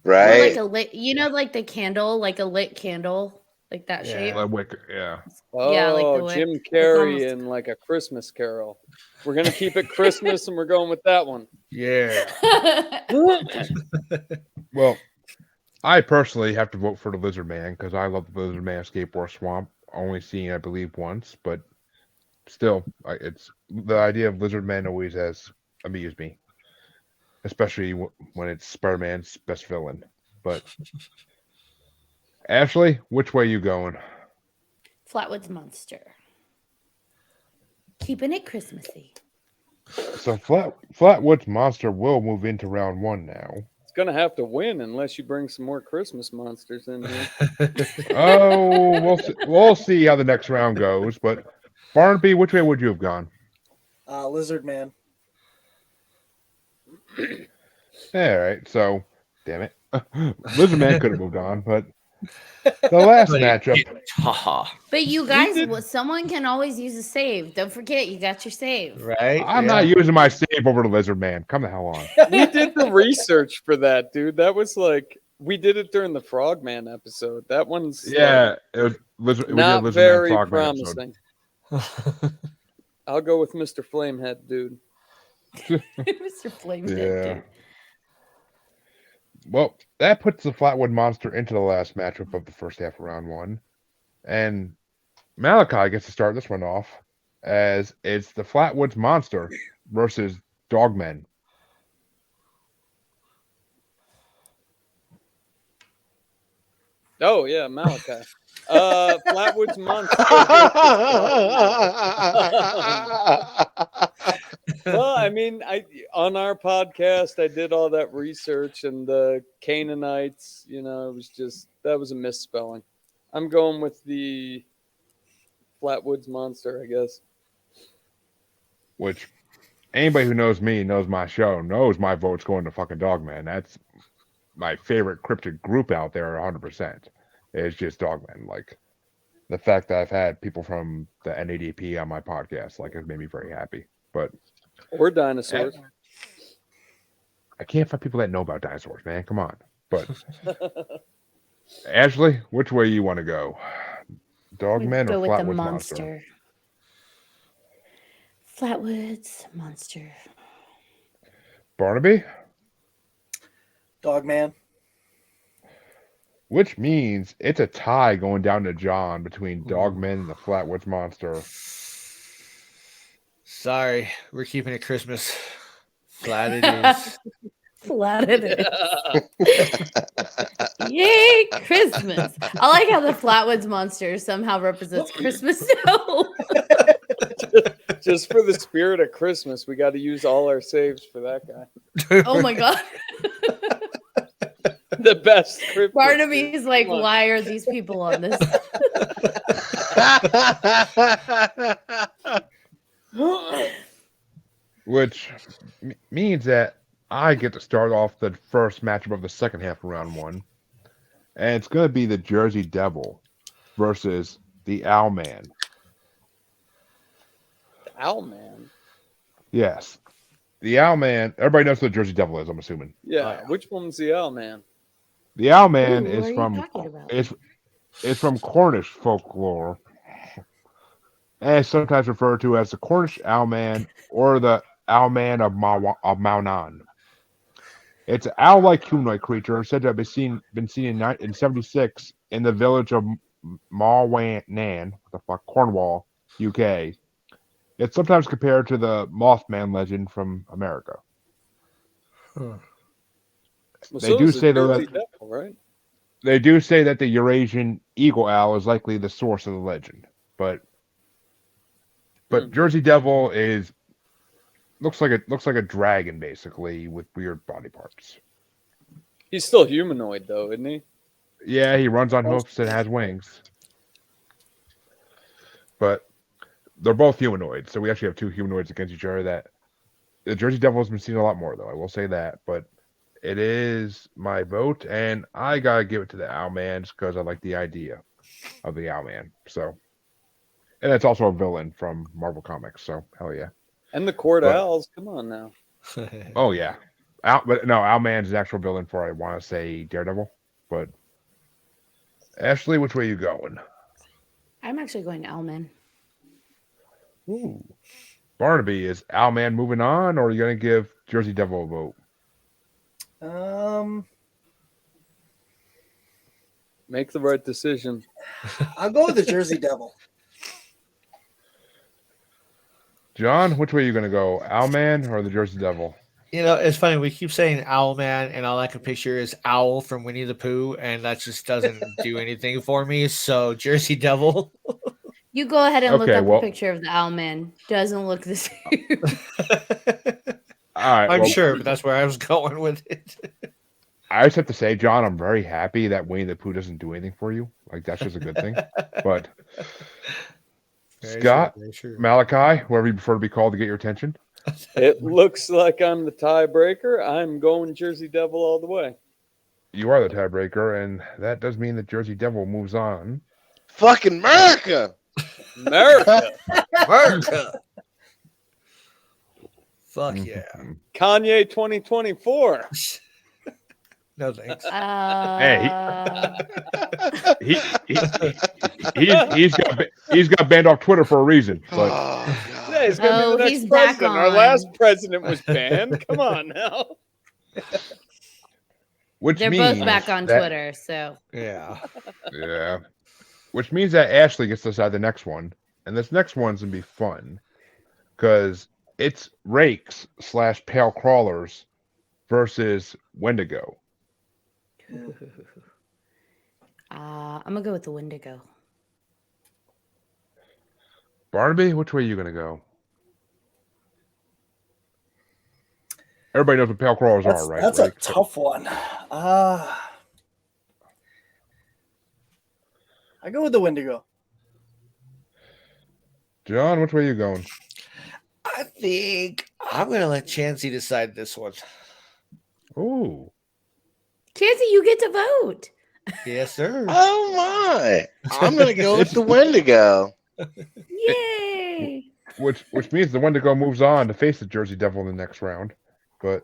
Or Right? like a lit, like the candle, like a lit candle, like that Yeah. shape. Like wick, yeah. Oh, Yeah, like the way- Jim Carrey almost- in like a Christmas Carol. We're gonna keep it Christmas, and we're going with that one. Yeah. Well, I personally have to vote for the Lizard Man because I love the Lizard Man of Skateboard Swamp. Only seeing, I believe, once, but still, it's the idea of Lizard Man always has amused me, especially when it's Spider-Man's best villain. But Ashley, which way you going? Flatwoods Monster. Keeping it Christmassy. So Flatwoods Monster will move into round 1 now. It's gonna have to win unless you bring some more Christmas monsters in here. Oh, we'll see how the next round goes. But Barnaby, which way would you have gone? Lizard Man. All right, so damn it, Lizard Man could have moved on, but the last matchup. Haha. But you guys, someone can always use a save. Don't forget, you got your save. Right? I'm not using my save over to Lizard Man. Come the hell on. We did the research for that, dude. That was like we did it during the Frogman episode. That one's Yeah, it was Lizard. not Lizard very Man Frogman episode. promising. I'll go with Mr. Flamehead, dude. Mr. Flamehead. Yeah. Dude. Well, that puts the Flatwood Monster into the last matchup of the first half of round 1, and Malachi gets to start this one off as it's the Flatwoods Monster versus Dogmen. Oh yeah, Malachi. Flatwoods Monster. Well, I mean, on our podcast, I did all that research, and the Canaanites. It was just that was a misspelling. I'm going with the Flatwoods Monster, I guess. Which anybody who knows me knows my show knows my vote's going to fucking Dogman. That's my favorite cryptid group out there, 100%. It's just Dogman. Like the fact that I've had people from the NADP on my podcast, like, has made me very happy. But Or dinosaurs. I can't find people that know about dinosaurs, man. Come on. But Ashley, which way you want to go? Dogman Go or with the Flatwoods monster. Monster? Flatwoods Monster. Barnaby? Dogman. Which means it's a tie going down to John between Dogman and the Flatwoods Monster. Sorry, we're keeping it Christmas. Flat it is. Flat it is. Yay, Christmas. I like how the Flatwoods Monster somehow represents Christmas now. Just for the spirit of Christmas, we got to use all our saves for that guy. Oh my god. The best cryptid. Barnaby's like, Come on. why are these people on this? Which means that I get to start off the first matchup of the second half of round 1. And it's going to be the Jersey Devil versus the Owlman. Owlman. Yes. The Owlman, everybody knows what the Jersey Devil is, I'm assuming. Yeah, which one's the Owlman? The Owlman Ooh, is what are you from talking about? it's from Cornish folklore. And it's sometimes referred to as the Cornish Owlman or the Owlman of Maunan. It's an owl-like humanoid creature said to have been seen in 76 in the village of Malwanan, Cornwall, UK. It's sometimes compared to the Mothman legend from America. Well, They do is the say that- Jersey Devil, right? They do say that the Eurasian eagle owl is likely the source of the legend, but Jersey Devil is looks like a dragon basically with weird body parts. He's still humanoid though, isn't he? Yeah, he runs on hoofs and has wings. But they're both humanoids, so we actually have two humanoids against each other. That the Jersey Devil has been seen a lot more, though. I will say that, but it is my vote, and I gotta give it to the Owlman just because I like the idea of the Owlman. So, and it's also a villain from Marvel Comics. So hell yeah. And the Court Owls. Come on now. Oh yeah. But no, Owlman's an actual villain for I want to say Daredevil. But Ashley, which way you going? I'm actually going to Owlman. Ooh. Barnaby, is Owlman moving on, or are you going to give Jersey Devil a vote? Make the right decision. I'll go with the Jersey Devil. John, which way are you going to go? Owlman or the Jersey Devil? You know, it's funny. We keep saying Owlman, and all I can picture is Owl from Winnie the Pooh, and that just doesn't do anything for me. So Jersey Devil. You go ahead and look Okay, up well- a picture of the Owlman. Doesn't look the same. All right, I'm well, sure, but that's where I was going with it. I just have to say, John, I'm very happy that Winnie the Pooh doesn't do anything for you. Like, that's just a good thing. But Very Scott, true, very true. Malachi, whoever you prefer to be called to get your attention. It looks like I'm the tiebreaker. I'm going Jersey Devil all the way. You are the tiebreaker, and that does mean that Jersey Devil moves on. Fucking America. America. America. Fuck yeah. Mhm. Kanye 2024. No thanks. He's got banned off Twitter for a reason. But Oh, God. Yeah, he's gonna be Oh, the next he's back president. Our on. last president was banned. Come on now. which They're means both back on that- Twitter, so Yeah. Yeah. Which means that Ashley gets to decide the next one. And this next one's going to be fun. Because it's rakes / pale crawlers versus Wendigo. I'm gonna go with the Wendigo. Barnaby, which way are you going to go? Everybody knows what pale crawlers That's, are, right? that's a Rakes. tough one. I go with the Wendigo. John, which way are you going? I think I'm going to let Chancy decide this one. Ooh. Chancy, you get to vote. Yes, sir. Oh, my. I'm going to go with the Wendigo. Yay! Which means the Wendigo moves on to face the Jersey Devil in the next round. But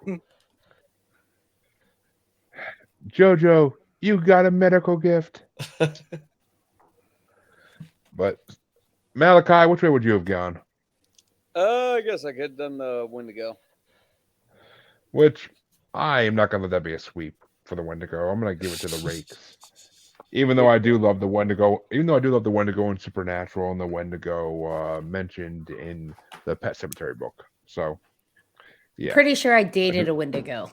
Jojo, you got a medical gift. But Malachi, which way would you have gone? I guess I could have done the Wendigo. Which I am not going to let that be a sweep for the Wendigo. I'm going to give it to the Rakes. Even though I do love the Wendigo, in Supernatural and the Wendigo mentioned in the Pet Cemetery book. So, yeah. Pretty sure I dated a Wendigo.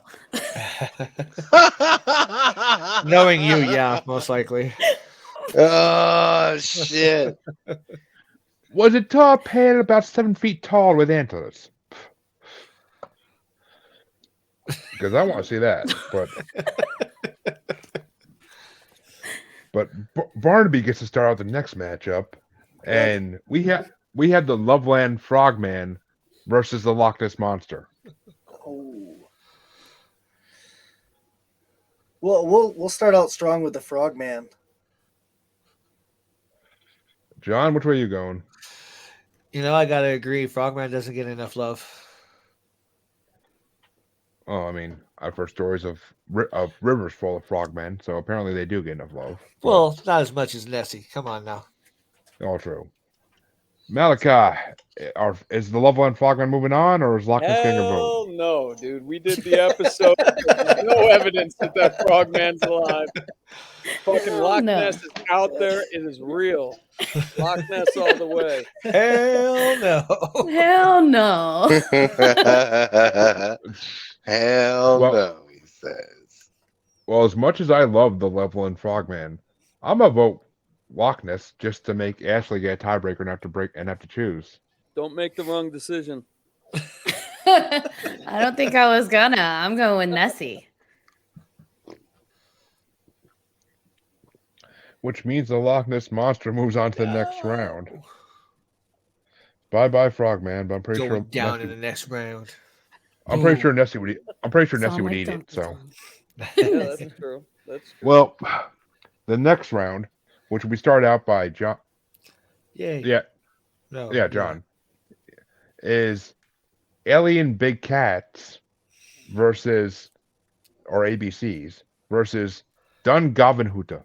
Knowing you, yeah, most likely. Oh, shit. Was it tall, pale, about 7 feet tall with antlers? Because I want to see that. But Barnaby gets to start out the next matchup, and we had the Loveland Frogman versus the Loch Ness Monster. Oh. We'll start out strong with the Frogman. John, which way are you going? You know, I got to agree. Frogman doesn't get enough love. Oh, I mean, I've heard stories of rivers full of frogmen, so apparently they do get enough love. Well, not as much as Nessie. Come on now. All true. Malachi, is the Loveland Frogman moving on, or is Loch Ness getting a vote? Hell no, dude. We did the episode. There's no evidence that frogman's alive. Fucking Hell Loch no. Ness is out there. It is real. Loch Ness all the way. Hell no. Hell no. Hell Well- no, he says. Well, as much as I love the Loveland Frogman, I'm gonna vote Loch Ness just to make Ashley get a tiebreaker and have to choose. Don't make the wrong decision. I don't think I was gonna. I'm going with Nessie. Which means the Loch Ness Monster moves on to the next round. Bye, Frogman. But I'm pretty Going sure down Nessie, in the next round. I'm pretty sure Nessie would. I'm pretty sure Sound Nessie would like eat it. Donkey So, Kong. Yeah, that's true. That's true. well, the next round, which we start out by John. Yay. Yeah, No. yeah, John, is Alien Big Cats versus or ABCs versus Dungavenhuta.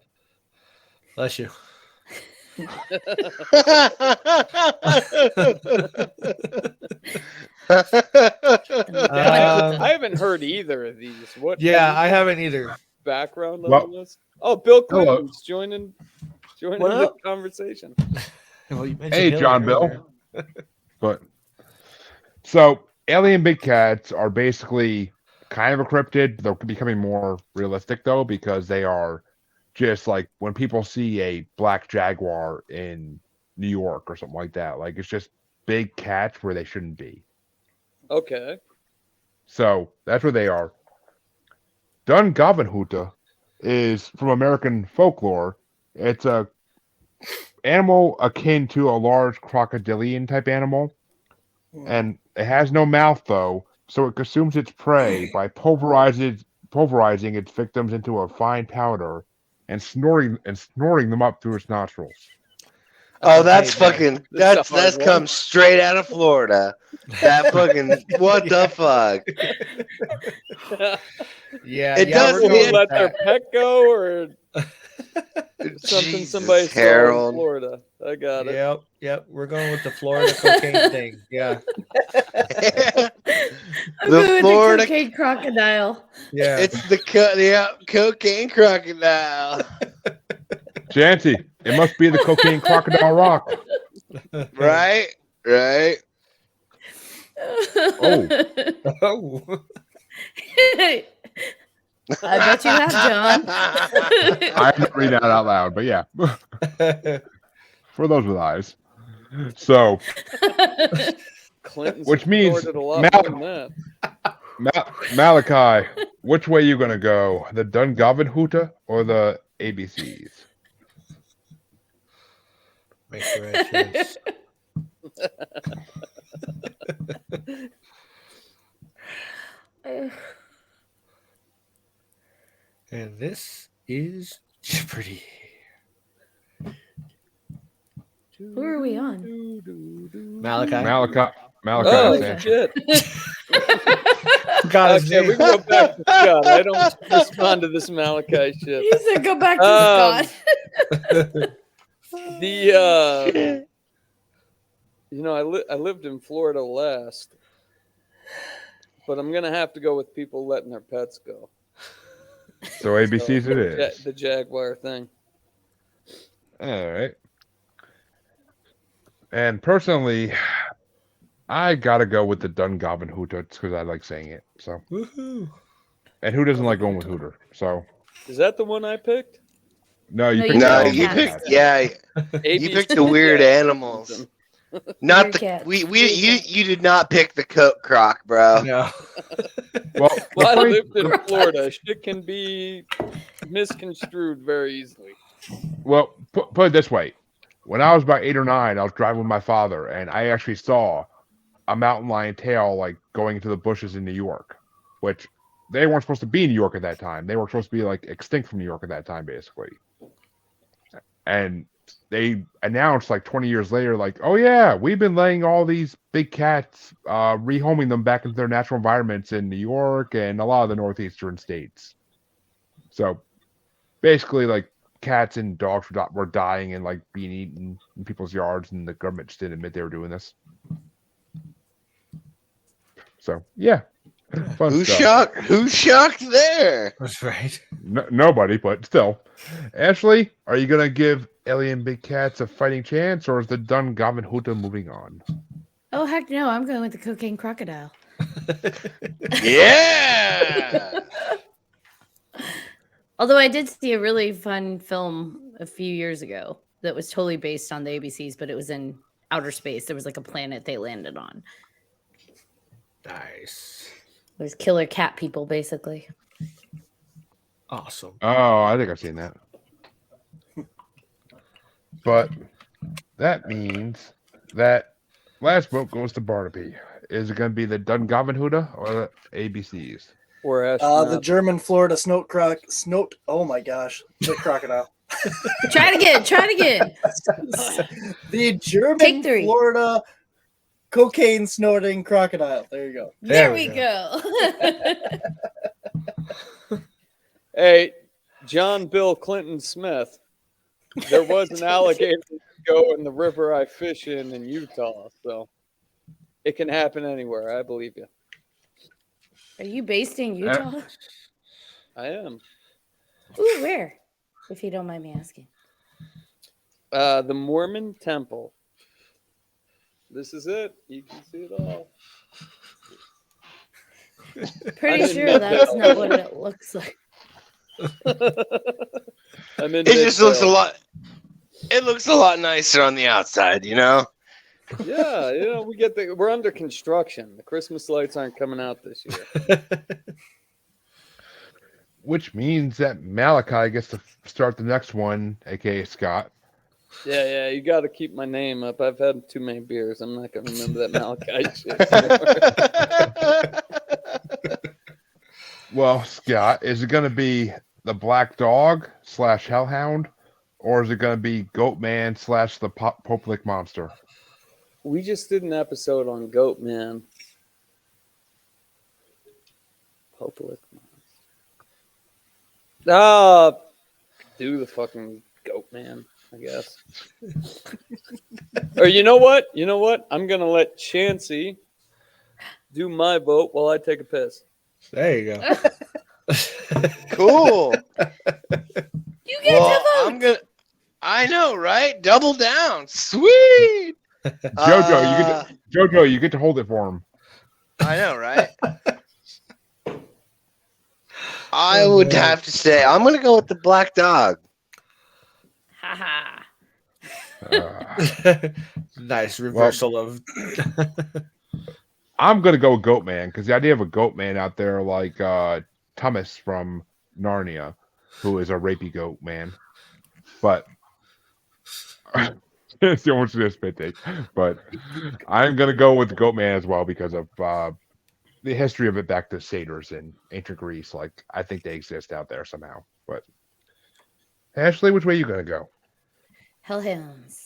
Bless you. I haven't heard either of these. What? Yeah, I haven't either. Background on Well, this? Oh, Bill hello. Clinton's joining What the up? conversation. Well, you mentioned Hey, Hillary John earlier. Bill. But so Alien Big Cats are basically kind of a cryptid. They're becoming more realistic though, because they are just like when people see a black jaguar in New York or something like that. Like it's just big cats where they shouldn't be. Okay. So that's where they are. Dungavenhuta is from American folklore. It's a animal akin to a large crocodilian type animal, and it has no mouth though, so it consumes its prey by pulverizing its victims into a fine powder and snorting them up through its nostrils. Oh, that's Okay, fucking That's a hard that's one. come straight out of Florida. That fucking what the fuck? Yeah, It yeah, does we're People going hit- with let their that. pet go, or something Jesus, somebody saw in Harold. Florida. I got it. Yep. We're going with the Florida cocaine thing. Yeah, I'm The going with Florida- the cocaine crocodile. yeah. It's the cocaine crocodile, Chancy, it must be the cocaine crocodile rock. right? Right. Oh. Oh. I bet you have, John. I'm not reading that out loud, but yeah, for those with eyes. So, Clinton's which means snorted a lot more than that. Malachi, which way you gonna go? The Dungavenhuta or the ABCs? Make the right choice. And this is Jeopardy. Who are we on? Malachi. Malachi, Oh is answer. shit! Forgot his Okay, we name. can go back to Scott. I don't respond to this Malachi shit. He said go back to Scott. The I lived in Florida last, but I'm gonna have to go with people letting their pets go. So ABCs it is. The Jaguar thing. All right. And personally, I gotta go with the Dungavenhuta because I like saying it. So, Woohoo. and who doesn't like going with Hooter? So, Is that the one I picked? no, you No, picked you No, the picked you Dungavenhuta. picked you picked the weird animals. Not Weird the cats. you did not pick the coke croc, bro. No. Well, Well, I the funny- lived in Florida. Shit can be misconstrued very easily. well, put it this way: when I was about 8 or 9, I was driving with my father, and I actually saw a mountain lion tail like going into the bushes in New York, which they weren't supposed to be in New York at that time. They were supposed to be like extinct from New York at that time, basically. And they announced like 20 years later, like, oh yeah, we've been letting all these big cats, rehoming them back into their natural environments in New York and a lot of the northeastern states. So basically, like cats and dogs were dying and like being eaten in people's yards, and the government just didn't admit they were doing this. So yeah, fun Who's stuff. shocked? Who's shocked there? That's right. Nobody, but still. Ashley, are you gonna give Alien Big Cats a fighting chance, or is the Dungavenhuta moving on? Oh heck no! I'm going with the cocaine crocodile. Yeah. Although I did see a really fun film a few years ago that was totally based on the ABCs, but it was in outer space. There was like a planet they landed on. Nice. There's killer cat people, basically. Awesome. Oh, I think I've seen that. But that means that last vote goes to Barnaby. Is it going to be the Dungavenhuda or the ABCs? Or The astronaut. German Florida snout. Oh my gosh, the crocodile. Try it again. Try it again. The German Take 3. Florida cocaine snorting crocodile. There you go. There There we we go. Hey, John Bill Clinton Smith. There was an alligator go in the river I fish in Utah, so it can happen anywhere. I believe you. Are you based in Utah? I am. Ooh, where? If you don't mind me asking. The Mormon Temple. This is it. You can see it all. Pretty didn't sure know that's that. not what it looks like. I'm in It just looks a Midvale. lot. It looks a lot nicer on the outside, you know. Yeah, we're under construction. The Christmas lights aren't coming out this year. Which means that Malachi gets to start the next one, aka Scott. Yeah, you got to keep my name up. I've had too many beers. I'm not gonna remember that Malachi shit. Well, Scott, is it going to be the Black Dog / Hellhound, or is it going to be Goatman / the Poplick Monster? We just did an episode on Goat Man. Hopefully. Do the fucking Goat Man, I guess. Or you know what? I'm gonna let Chancy do my vote while I take a piss. There you go. Cool. You get Well, to vote. I'm gonna. I know, right? Double down. Sweet. Jojo, you get to hold it for him. I know, right? I would have to say I'm gonna go with the Black Dog. Haha. Nice reversal of. I'm going to go Goatman because the idea of a Goatman out there like Thomas from Narnia, who is a rapey goat man. But it's the only spit take. But I'm going to go with the Goatman as well because of the history of it back to satyrs in ancient Greece. Like, I think they exist out there somehow. But Ashley, which way are you going to go? Hellhounds.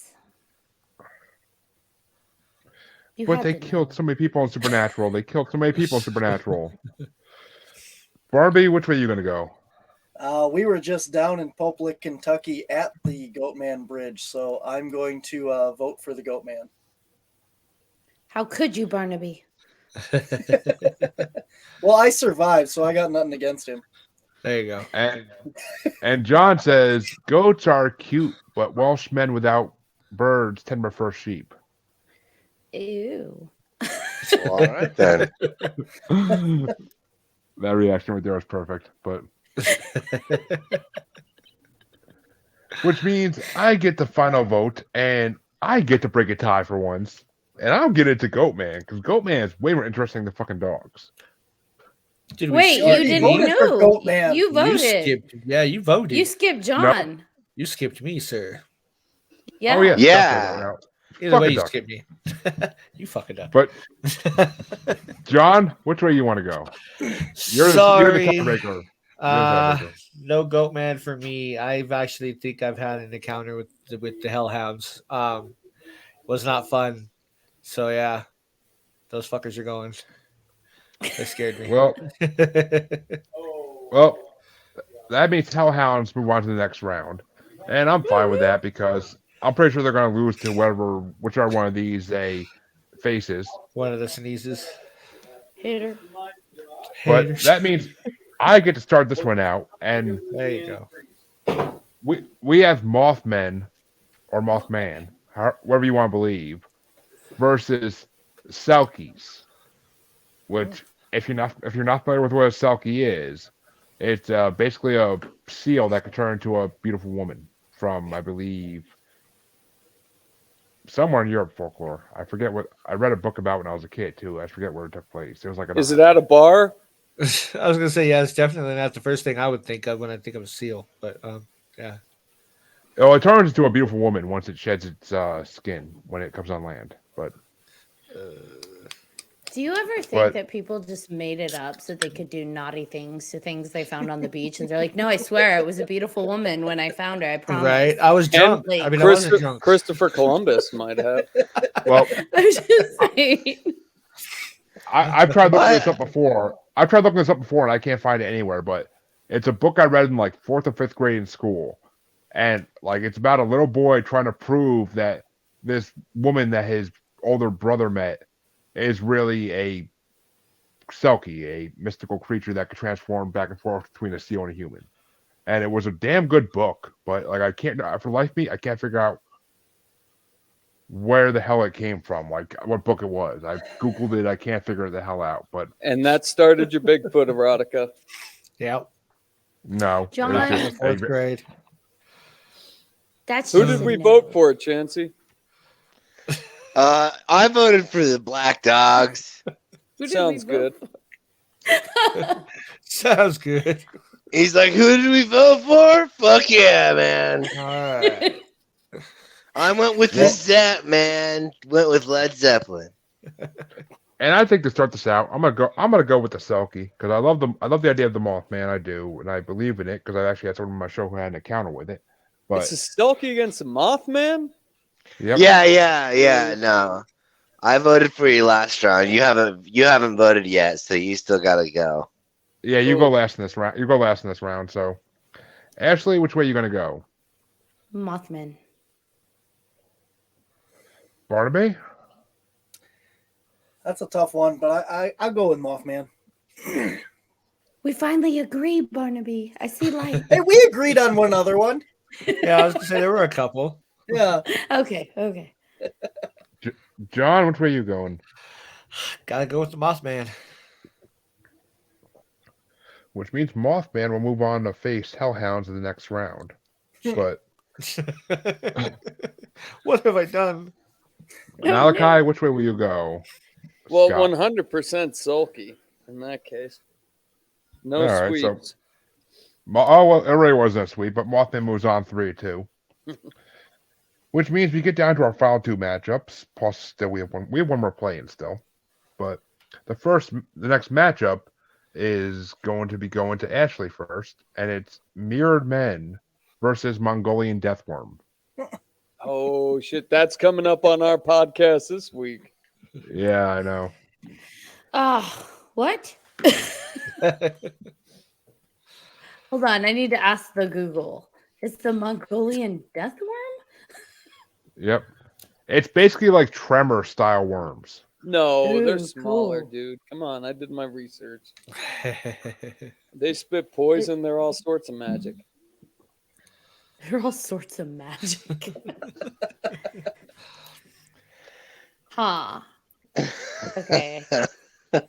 You But had they to killed know. so many people in Supernatural. Barbie, which way are you going to go? We were just down in Poplick, Kentucky at the Goatman Bridge, so I'm going to vote for the Goatman. How could you, Barnaby? Well, I survived, so I got nothing against him. There you go. And John says, goats are cute, but Welsh men without birds tend to prefer sheep. Ew. Well, all right then. That reaction right there was perfect. But which means I get the final vote, and I get to break a tie for once. And I'll get it to Goatman, because Goatman is way more interesting than fucking dogs. Did we Wait, skip you already didn't voted for know. Goatman. You voted. skipped. Yeah, you voted. You skipped John. You skipped me, sir. Yeah. Oh, yeah. Yeah. Either Fuck way, a you duck. skipped me. You fucking up. But John, which way you want to go? You're Sorry. the tiebreaker. You're the tiebreaker. No goat man for me. I've actually think I've had an encounter with the hellhounds. Was not fun. So yeah, those fuckers are going. They scared me. Well, that means Hellhounds move on to the next round, and I'm fine with that because I'm pretty sure they're going to lose to whichever one of these they faces. One of the sneezes. Hater. But Haters. that means I get to start this one out, and There you go. we have Mothman or Mothman, whatever you want to believe, versus Selkies. Which, if you're not familiar with what a Selkie is, it's basically a seal that can turn into a beautiful woman from, I believe, somewhere in Europe folklore. I forget what I read a book about when I was a kid too. I forget where it took place. It was like Is it at a bar? I was gonna say, yeah, it's definitely not the first thing I would think of when I think of a seal, but yeah. Oh, it turns into a beautiful woman once it sheds its skin when it comes on land. But Do you ever think that people just made it up so they could do naughty things to things they found on the beach? And they're like, no, I swear it was a beautiful woman when I found her. I promise. Right? I was drunk. Like, I mean, I wasn't drunk. Christopher Columbus might have. well, I was just saying. I've tried looking this up before. I've tried looking this up before, and I can't find it anywhere. But it's a book I read in like 4th or 5th grade in school, and like it's about a little boy trying to prove that this woman that his older brother met is really a Selkie, a mystical creature that could transform back and forth between a seal and a human. And it was a damn good book, but like I can't for life me, I can't figure out where the hell it came from, like what book it was. I googled it, I can't figure it the hell out. But and that started your Bigfoot erotica. Yep. No, John, it was just 4th grade. That's Who just did a we no. vote for, Chancy? I voted for the Black Dogs. Who did Sounds we vote good. Sounds good. He's like, who did we vote for? Fuck yeah, man. All right. I went with the Zepp, man. Went with Led Zeppelin. And I think to start this out, I'm gonna go with the Selkie because I love the idea of the Mothman. I do, and I believe in it because I actually had someone on my show who had an encounter with it. But It's a Stelky against a Mothman? yep. Yeah. No, I voted for you last round. You haven't voted yet, so you still gotta go. Yeah, you go last in this round. You go last in this round. So, Ashley, which way you gonna go? Mothman. Barnaby? That's a tough one, but I'll go with Mothman. We finally agree, Barnaby. I see light. Hey, we agreed on one other one. Yeah, I was gonna say there were a couple. Yeah. Okay. John, which way you going? Gotta go with the Mothman. Which means Mothman will move on to face Hellhounds in the next round. But What have I done? Malachi, which way will you go? Well, Scott. 100% sulky in that case. No All right, so- sweeps. Well, it really wasn't sweet, but Mothman moves on 3-2. Which means we get down to our final 2 matchups. Plus, still we have one more playing still. But the next matchup is going to be going to Ashley first, and it's Mirrored Men versus Mongolian Deathworm. Oh, shit. That's coming up on our podcast this week. Yeah, I know. What? Hold on, I need to ask the Google. It's the Mongolian death worm? Yep. It's basically like Tremor style worms. No, they're Ooh, smaller, cool. dude. Come on. I did my research. They spit poison. They're all sorts of magic. They're all sorts of magic. Huh. Okay. I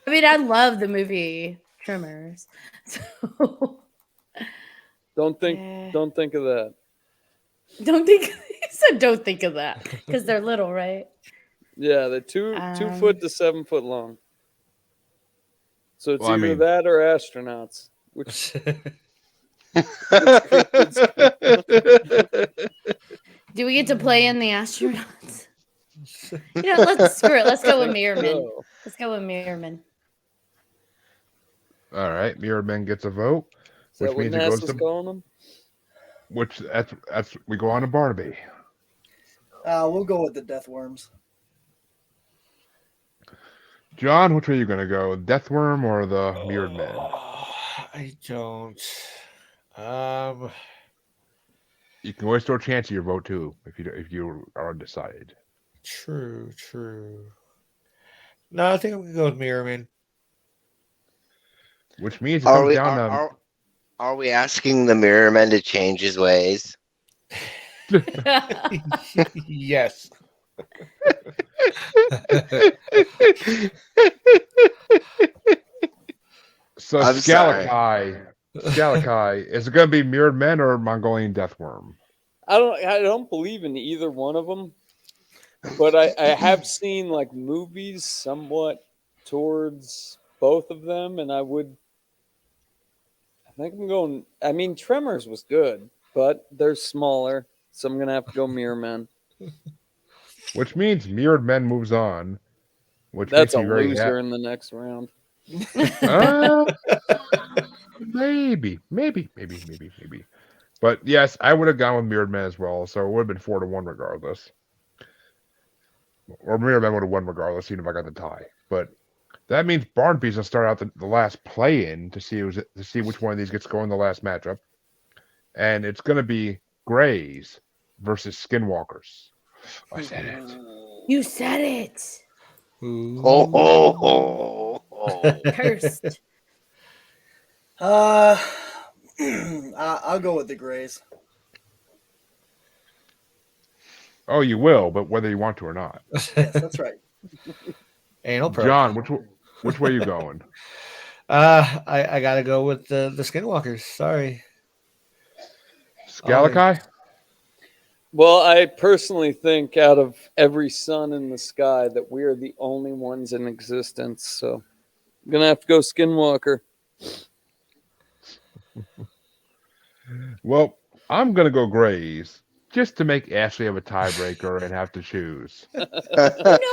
mean, I love the movie Tremors. So Don't think of that. don't think he said don't think of that. Because they're little, right? Yeah, they're 2 foot to 7 foot long. So it's Well, I either mean- that or astronauts. Which Do we get to play in the astronauts? Let's screw it. Let's go with Mirrorman. no. Let's go with Mirrorman. All right, Mirrored Men gets a vote, Is that which what means it goes NASA's to calling them? that's we go on to Barnaby. We'll go with the death worms. John, which way are you gonna go? Deathworm or the Mirrored Men? I don't. You can always throw a chance of your vote too if you are undecided. True. No, I think I'm gonna go with Mirrorman. Which means it Are comes we down to are we asking the Mirror Man to change his ways? Yes. so I'm sorry. Scalakai. Is it gonna be Mirrored Men or Mongolian Deathworm? I don't believe in either one of them, but I have seen like movies somewhat towards both of them, and I think I'm going. I mean, Tremors was good, but they're smaller, so I'm gonna have to go Mirror Men. Which means Mirrored Men moves on, which That's makes a me very loser in the next round. maybe. But yes, I would have gone with Mirrored Men as well, so it would have been 4-1 regardless. Or Mirrored Men would have won regardless, even if I got the tie. But that means Barnaby's gonna start out the last play-in to see which one of these gets going the last matchup, and it's gonna be Greys versus Skinwalkers. I said it. You said it. Ho ho ho ho. Cursed. I'll go with the Greys. Oh, you will, but whether you want to or not. Yes, that's right. Anal probe. John, which way are you going? I gotta go with the Skinwalkers. Sorry. Scalakai? Well, I personally think out of every sun in the sky that we are the only ones in existence. So I'm gonna have to go Skinwalker. Well, I'm gonna go Greys just to make Ashley have a tiebreaker and have to choose. You know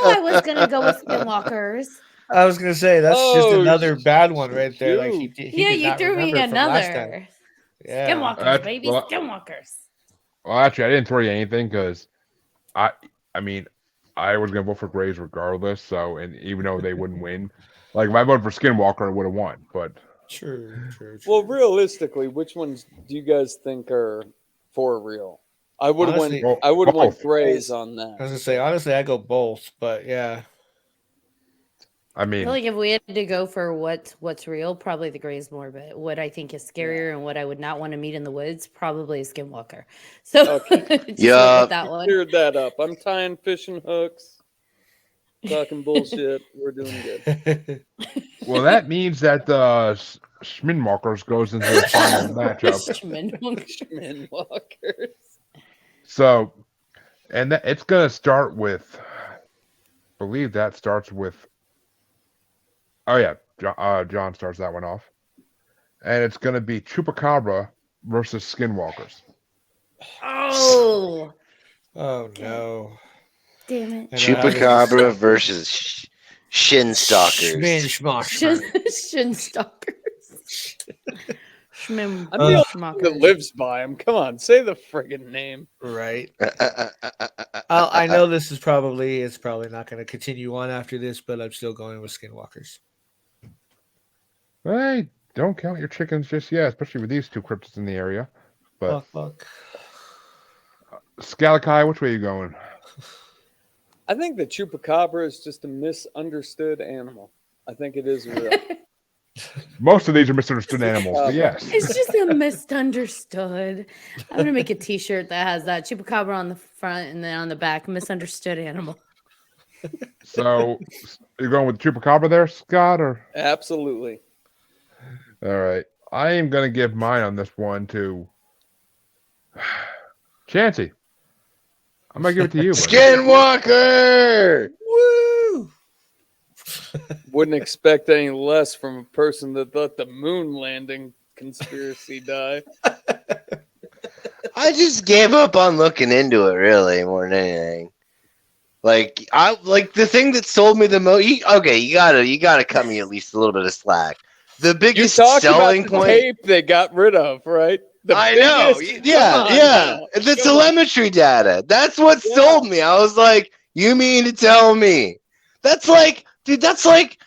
I was gonna go with Skinwalkers. I was gonna say that's just Oh, another bad one right there. Like he Yeah, did you not threw me remember from last time. another. Yeah. Skinwalkers, baby, well- Skinwalkers. Well, actually, I didn't throw you anything because I mean, I was gonna vote for Greys regardless. So, and even though they wouldn't win, like if I voted for Skinwalker, I would have won. But True. Well, realistically, which ones do you guys think are for real? I would have Honestly, went. I would have went both. Grays on I was that. gonna say honestly, I go both, but yeah. I I mean, feel like if we had to go for what's real, probably the Greys more. But what I think is scarier and what I would not want to meet in the woods, probably a Skinwalker. So Okay. just went Yeah. with that one. Cleared that up. I'm tying fishing hooks. Talking bullshit. We're doing good. well, that means that the Schminwalkers goes into the final matchup. Skinwalkers. So, and it's gonna start with. I believe that starts with. Oh yeah, John starts that one off, and it's gonna be Chupacabra versus Skinwalkers. Oh, Oh no. damn it. I know how this is- Chupacabra versus Shin Stalkers. Shin stalkers. Schmim. I'm the only one that schmuckers. lives by him. Come on, say the friggin' name. Right. I know this is probably not going to continue on after this, but I'm still going with Skinwalkers. Hey, don't count your chickens just yet, especially with these two cryptids in the area. But Fuck. Scalakai, which way are you going? I think the chupacabra is just a misunderstood animal. I think it is real. Most of these are misunderstood animals, but yes. It's just a misunderstood. I'm gonna make a T-shirt that has that chupacabra on the front and then on the back, misunderstood animal. So you're going with Chupacabra there, Scott, or Absolutely. all right? I am gonna give mine on this one to Chancy. I'm gonna give it to you, buddy. Skinwalker! Woo! Wouldn't expect any less from a person that let the moon landing conspiracy die. I just gave up on looking into it, really, more than anything. Like the thing that sold me the most. You gotta cut me at least a little bit of slack. The You biggest talked selling about the point. tape they got rid of, right? The I know. biggest- Yeah, Come on yeah. now. The Come on. telemetry data. That's what Yeah. sold me. I was like, you mean to tell me? That's like, dude, that's like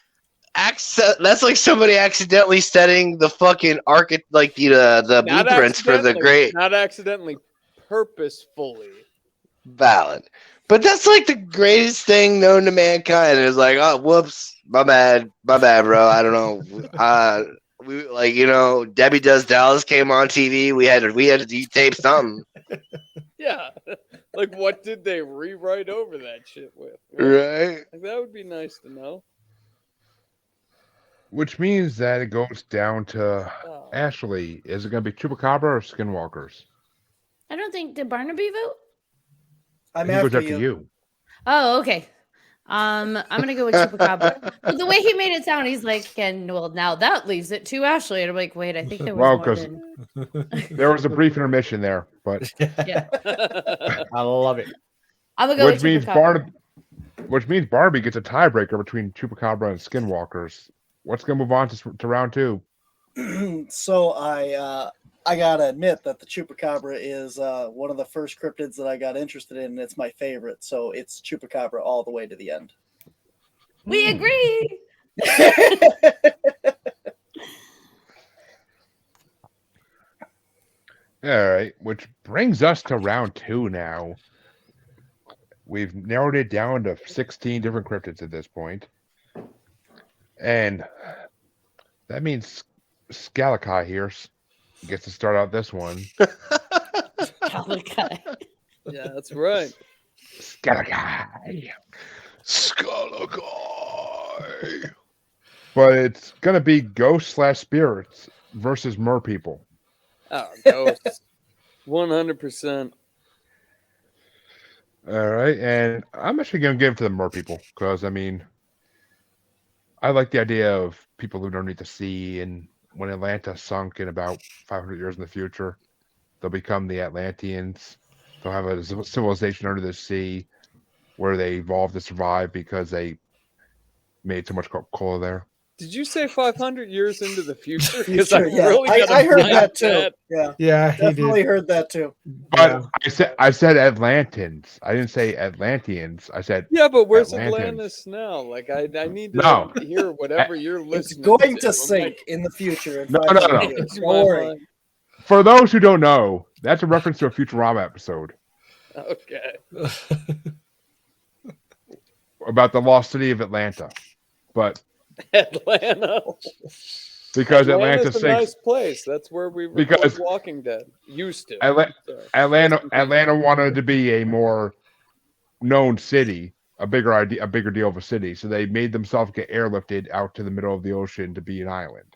somebody accidentally setting the fucking the Not blueprints for the accidentally, great Not accidentally, purposefully. valid. But that's like the greatest thing known to mankind. It's like, oh, whoops, my bad, bro. I don't know. We Debbie Does Dallas came on TV. We had to tape something, Yeah. Like, what did they rewrite over that shit with? right? Like, that would be nice to know. Which means that it goes down to Oh. Ashley. Is it gonna be Chupacabra or Skinwalkers? I don't think did Barnaby vote? I'm He goes after after you. you. Oh, okay. I'm gonna go with Chupacabra. But the way he made it sound, he's like, and well, now that leaves it to Ashley. And I'm like, wait, I think there was Well, more 'cause- than There was a brief intermission there, but yeah. I love it. I'm gonna go which with means Chupacabra. Barnaby gets a tiebreaker between Chupacabra and Skinwalkers. What's gonna move on to round 2? So I gotta admit that the Chupacabra is one of the first cryptids that I got interested in, and it's my favorite. So it's Chupacabra all the way to the end. We agree. All right, which brings us to round 2 now. We've narrowed it down to 16 different cryptids at this point. And that means Skalakai here gets to start out this one. Okay. Yeah, that's right. Skalakai. Skalakai. But it's going to be ghosts/spirits versus mer people. Oh, ghosts. 100%. All right, and I'm actually going to give it to the mer people because, I mean, I like the idea of people who don't need to see, and when Atlanta sunk in about 500 years in the future, they'll become the Atlanteans. They'll have a civilization under the sea where they evolved to survive because they made so much cola there. Did you say 500 years into the future? Because Future, yeah. I heard that too. Yeah, Yeah, he definitely did. heard that too. But I said Atlantans. I didn't say Atlanteans. I said Yeah, but where's Atlanteans. Atlantis now? Like, I need to No. hear whatever you're It's listening going to I'm sink like, in the future. In No, 500 no. years. change Don't my worry. mind. for those who don't know, that's a reference to a Futurama episode Okay. about the lost city of Atlanta. But Atlanta. because Atlanta's Atlanta a sinks, nice place. That's where we record Because- Walking Dead. Used to. Atla- Sorry. Atlanta wanted to be a more known city, a bigger deal of a city. So they made themselves get airlifted out to the middle of the ocean to be an island,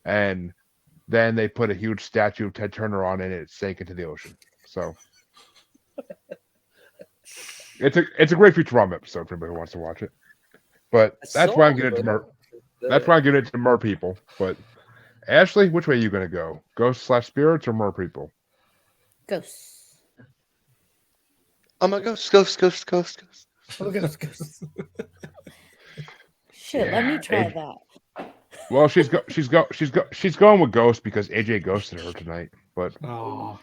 and then they put a huge statue of Ted Turner on it, and it sank into the ocean. So it's a great Futurama episode for anybody who wants to watch it. But that's why I'm getting it to mer. That's why I'm getting it to mer people. But Ashley, which way are you gonna go? Ghosts/spirits or mer people? Ghosts. I'm a ghost. Shit, let me Yeah, try AJ. that. Well, she's going with Ghost because AJ ghosted her tonight. But Oh,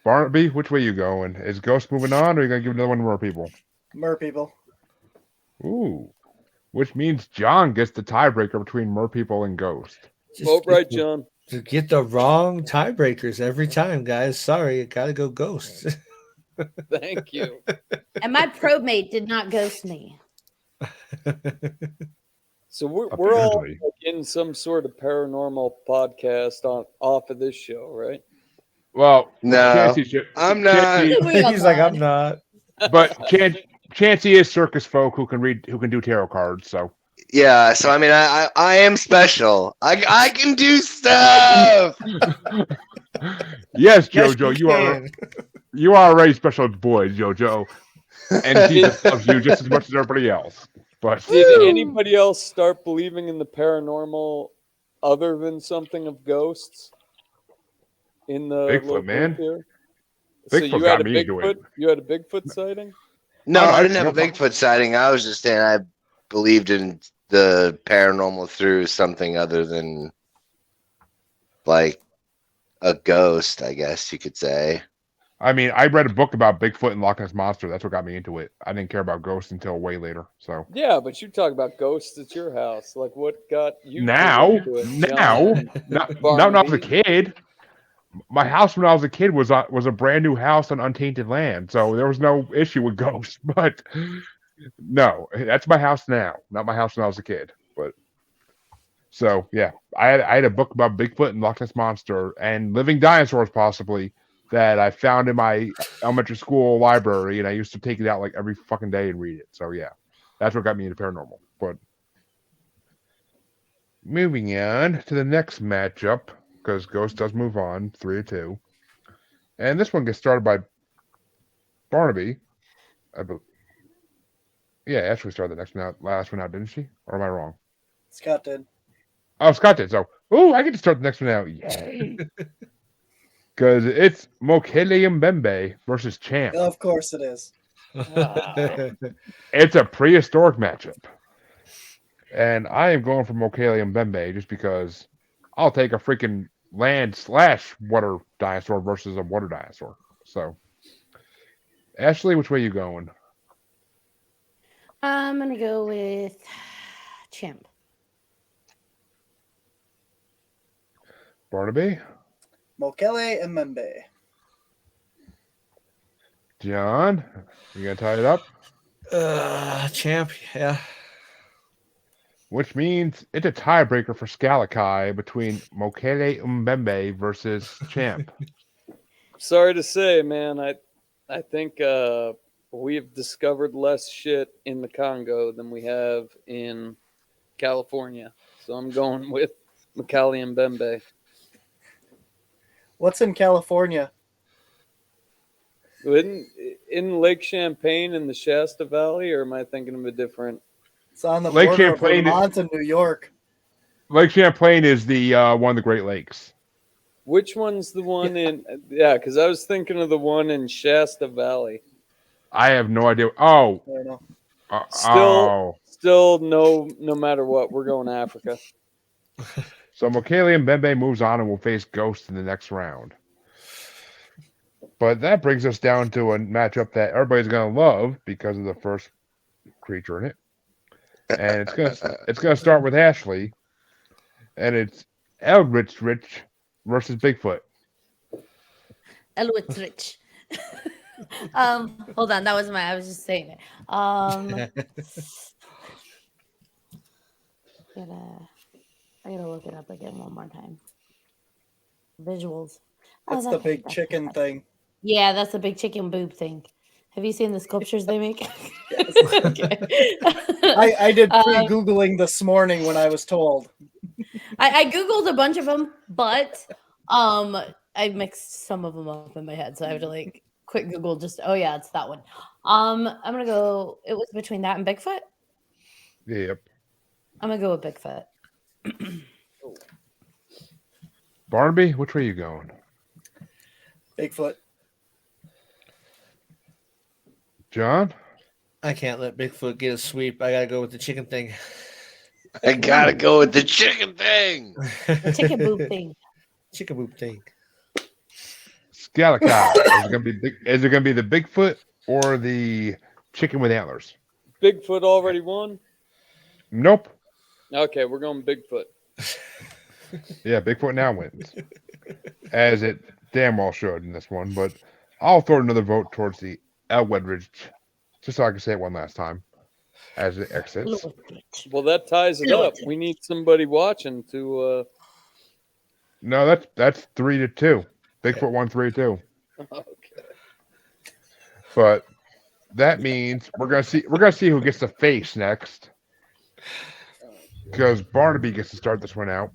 Barnaby, which way you going? Is Ghost moving on, or are you gonna give another one to mer people? Mer people. Ooh, which means John gets the tiebreaker between mer people and Ghost. Vote right, John. To get the wrong tiebreakers every time, guys. Sorry, you gotta go ghost. Thank you. And my probate did not ghost me. So we're all Apparently. like, in some sort of paranormal podcast off of this show, right? Well, No, Chancy should- I'm not. Chancy- We all He's like, I'm lied. not. but Chancy is circus folk who can do tarot cards. So Yeah, so I mean, I am special. I can do stuff. yes, Yes, Jojo, can. you are a very special boy, Jojo, and he just loves you just as much as everybody else. But Did anybody else start believing in the paranormal other than something of ghosts? In the Bigfoot, little man. group here? Bigfoot you got had a me into it. Bigfoot. You had a Bigfoot sighting. No, I I didn't have a no. Bigfoot sighting. I was just saying I believed in the paranormal through something other than like a ghost, I guess you could say. I mean, I read a book about Bigfoot and Loch Ness Monster. That's what got me into it. I didn't care about ghosts until way later. So Yeah, but you talk about ghosts at your house. Like, what got you now, into it, now, John? not when I was a kid. My house when I was a kid was a brand new house on untainted land, so there was no issue with ghosts. But no, that's my house now, not my house when I was a kid. But so yeah, I had a book about Bigfoot and Loch Ness Monster and living dinosaurs possibly that I found in my elementary school library, and I used to take it out like every fucking day and read it. So yeah, that's what got me into paranormal. But moving on to the next matchup, because Ghost does move on 3-2. And this one gets started by Barnaby. Yeah, Ashley started the last one out, didn't she? Or am I wrong? Scott did. Oh, Scott did. So, I get to start the next one out. Yay! Because it's Mokele Mbembe versus Champ. Of course it is. It's a prehistoric matchup. And I am going for Mokele Mbembe just because I'll take a freaking land/water dinosaur versus a water dinosaur. So, Ashley, which way you going? I'm gonna go with Champ. Barnaby? Mokele and Membe. John? You gonna tie it up? Champ, yeah. Which means it's a tiebreaker for Scalakai between Mokele Mbembe versus Champ. Sorry to say, man, I think we have discovered less shit in the Congo than we have in California. So I'm going with Macaulay and Bembe. What's in California? In Lake Champlain in the Shasta Valley, or am I thinking of a different? It's on the Lake border Champlain of Vermont and New York. Lake Champlain is the one of the Great Lakes. Which one's the one in? Yeah, because I was thinking of the one in Shasta Valley. I have no idea. Oh, I don't know. Still, no matter what, we're going to Africa. So Mokele and Bembe moves on and will face Ghost in the next round. But that brings us down to a matchup that everybody's gonna love because of the first creature in it, and it's gonna start with Ashley, and it's Eldritch Rich versus Bigfoot. Eldritch Rich. Hold on, I was just saying it. I gotta look it up again one more time. Visuals. That's the big chicken thing. Yeah, that's the big chicken boob thing. Have you seen the sculptures they make? Okay. I did pre-Googling this morning when I was told. I Googled a bunch of them, but I mixed some of them up in my head. So I have to quick Google yeah, it's that one. I'm gonna go, it was between that and Bigfoot. Yep. I'm gonna go with Bigfoot. Barnaby, which way are you going? Bigfoot. John? I can't let Bigfoot get a sweep. I gotta go with the chicken thing. I gotta go with the chicken thing. The chicken boob thing. Chicken boob thing. Scalakai. Is it gonna be the Bigfoot or the chicken with antlers? Bigfoot already won? Nope. Okay, we're going Bigfoot. Yeah, Bigfoot now wins. As it damn well should in this one, but I'll throw another vote towards the Eldritch, just so I can say it one last time as it exits. Well, that ties it up. We need somebody watching to. No, that's 3-2. Bigfoot won 3-2. Okay. But that means we're gonna see who gets the face next, because Barnaby gets to start this one out,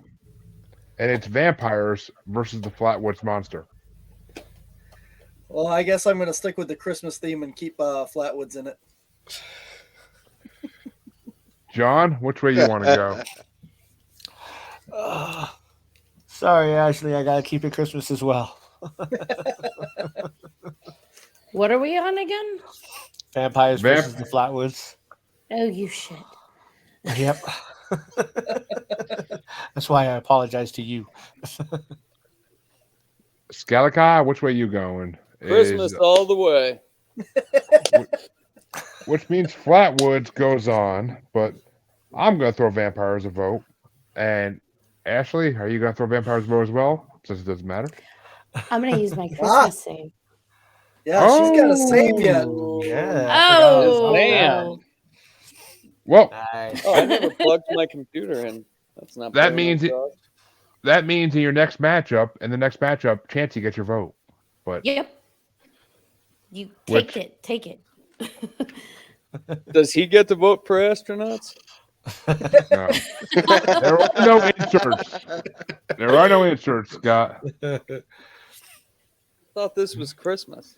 and it's vampires versus the Flatwoods Monster. Well, I guess I'm going to stick with the Christmas theme and keep Flatwoods in it. John, which way you want to go? Sorry, Ashley. I gotta keep it Christmas as well. What are we on again? Vampires versus the Flatwoods. Oh, you shit. Yep. That's why I apologize to you. Scalakai, which way you going? Christmas all the way. Which means Flatwoods goes on, but I'm going to throw Vampires a vote. And Ashley, are you going to throw Vampires a vote as well, since it doesn't matter? I'm going to use my Christmas save. Yeah, she's got a save yet. Yeah. Oh, man. Well, Nice. Oh, I never plugged my computer in. That's not. that means in your next matchup, Chancy gets your vote. But Yep. You take it. Does he get to vote for astronauts? no. There are no inserts. There are no inserts, Scott. thought this was Christmas.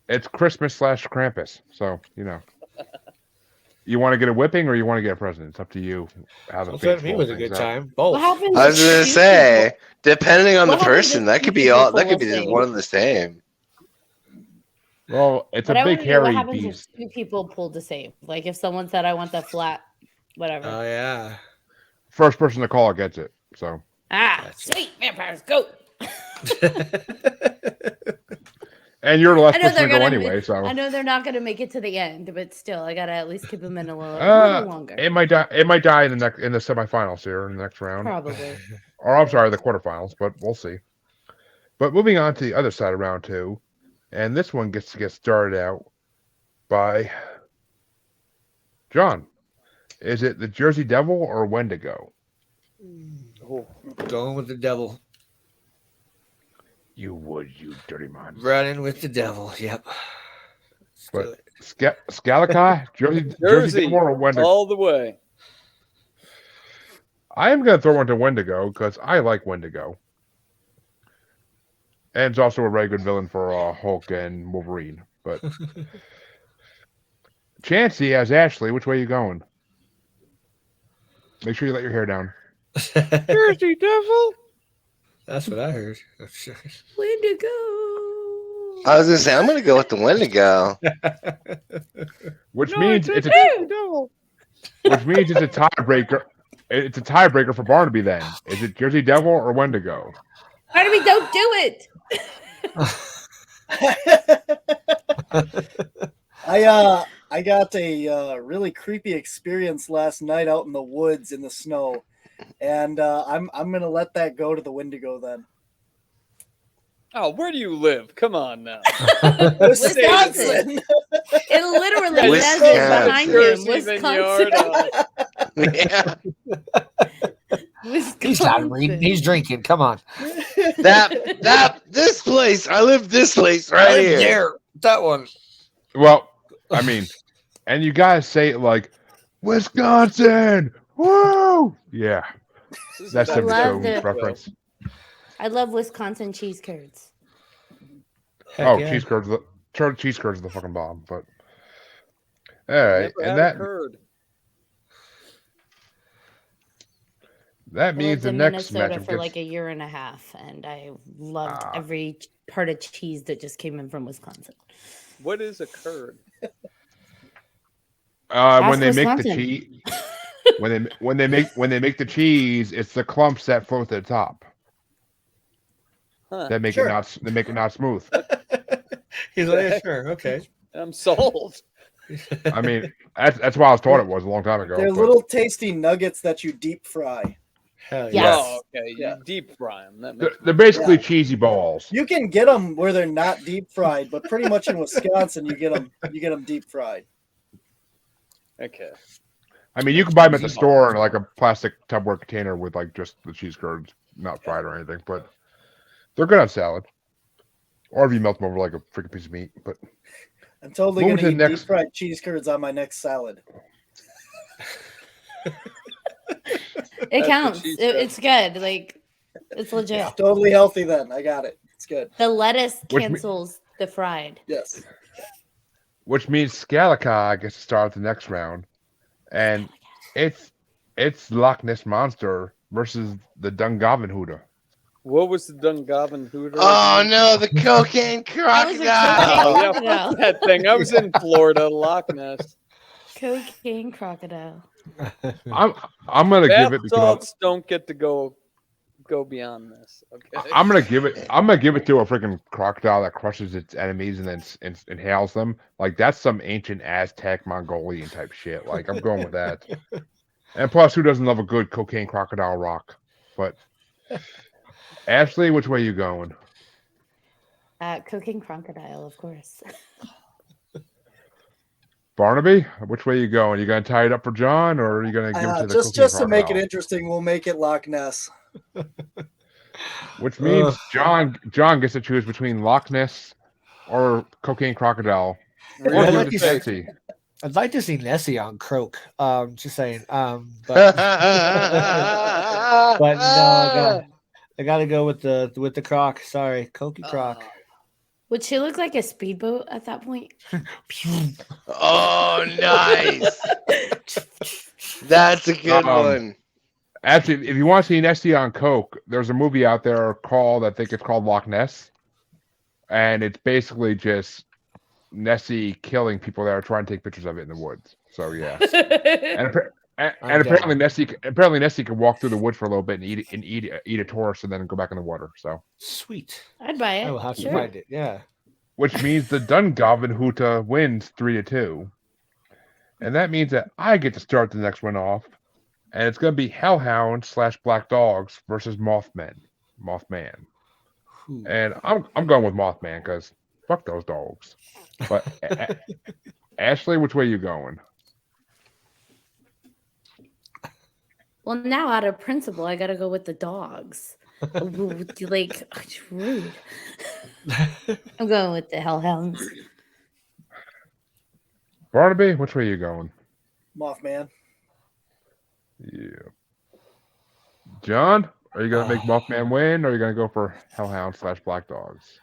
It's Christmas / Krampus, so you know. You want to get a whipping or you want to get a present? It's up to you. How the Well, fates me roll was a things good out. time. Both. What happens? I was if gonna two say, people- depending on the What happens person, if that two could be people all. That pull could the be just same? one and the same. Well, it's But a I big want to know what hairy happens beast. if two people pulled the same. Like if someone said, "I want the flat, whatever." Oh yeah. First person to call it gets it. So Gotcha. Gotcha. Sweet vampires, go! and you're the last I know person to they're go gonna anyway, so I know they're not gonna make it to the end, but still, I gotta at least keep them in a little longer. it might die in the semifinals here in the next round. Probably. Or I'm sorry, the quarterfinals, but we'll see. But moving on to the other side of round 2, and this one gets to get started out by John. Is it the Jersey Devil or Wendigo? Oh, Going with the devil. You would, you dirty man. Running with the devil. Yep. Let's do But it. Scalakai, Jersey Jersey, Devil or Wendigo? all the way. I am going to throw one to Wendigo because I like Wendigo. And it's also a very good villain for Hulk and Wolverine. But Chancy has Ashley. Which way are you going? Make sure you let your hair down. Jersey Devil. That's what I heard. Wendigo. I was gonna say I'm gonna go with the Wendigo. Which No, means it's it's a a Jersey Devil. which means it's a tiebreaker. It's a tiebreaker for Barnaby. Then is it Jersey Devil or Wendigo? Barnaby, don't do it. I got a really creepy experience last night out in the woods in the snow, and I'm gonna let that go to the Wendigo then. Oh, where do you live? Come on now. Wisconsin. It literally Wisconsin. says it behind him. Jersey Wisconsin. Vineyard. He's not reading. He's drinking. Come on. This place. I live this place I right live here. there. That one. Well, I mean, and you guys say it like Wisconsin. Woo! Yeah, that's I the love show the- reference. I love Wisconsin cheese curds. Heck yeah. Cheese curds. Cheese curds are the fucking bomb. But all right, Never and had that occurred. that means Lived the in next Minnesota matchup for gets like a year and a half, and I loved Ah. every part of cheese that just came in from Wisconsin. What is a curd? when they make the Wisconsin. cheese. when they make the cheese, it's the clumps that float to the top Huh. that make Sure. it not smooth. He's like, yeah, sure, okay. I'm sold. I mean, that's why I was taught it was a long time ago. They're but- little tasty nuggets that you deep fry. Hell Yes. yeah. Oh, okay. You Yeah. deep fry them. That They're, makes they're basically Yeah. cheesy balls. You can get them where they're not deep fried, but pretty much in Wisconsin, you get them deep fried. okay. I mean, you can buy them at the store in like a plastic Tupperware container with like just the cheese curds, not fried or anything. But they're good on salad, or if you melt them over like a freaking piece of meat. But I'm totally Moving gonna to the eat next- deep fried cheese curds on my next salad. It That's counts. what she said. It's good. Like it's legit. Yeah, totally healthy then. I got it. It's good. The lettuce Which me- cancels the fried. Yes. which means Scalakai gets to start the next round, and it's Loch Ness Monster versus the Dungarvan Hooter. What was the Dungarvan Hooter? Oh again? no, the cocaine That was a crocodile. cocaine Yeah, crocodile. fuck that thing. I was in Florida, Loch Ness. Cocaine crocodile. I'm gonna Bath give it because salts don't get to go beyond this. Okay. I'm gonna give it to a freaking crocodile that crushes its enemies and then inhales them. Like that's some ancient Aztec Mongolian type shit. Like I'm going with that. And plus, who doesn't love a good cocaine crocodile rock? But Ashley, which way you going? Cocaine crocodile, of course. Barnaby, which way you going? You gonna tie it up for John, or are you gonna give it to the Just cocaine to make it crocodile? interesting, we'll make it Loch Ness. Which means John gets to choose between Loch Ness or cocaine crocodile. Or I'd give like it to to see- Nancy. I'd like to see Nessie on Croak. Just saying. But no, God. I gotta go with the croc. Sorry, Cokie Croc. Would she look like a speedboat at that point? Oh, nice. That's a good one. Actually, if you want to see Nessie on coke, there's a movie out there called, I think it's called Loch Ness, and it's basically just Nessie killing people that are trying to take pictures of it in the woods. So yeah, and apparently Nessie can walk through the woods for a little bit and eat a tortoise and then go back in the water. So Sweet. I'd buy it. I will have to Sure. find it. Yeah. which means the Dungovan Huta wins 3-2, and that means that I get to start the next one off, and it's going to be Hellhound / Black Dogs versus Mothman. And I'm going with Mothman because fuck those dogs. But Ashley, which way you going? Well, now out of principle, I got to go with the dogs. Like, it's rude. I'm going with the hellhounds. Barnaby, which way you going? Mothman. Yeah. John, are you going to make Mothman win, or are you going to go for Hellhound / Black Dogs?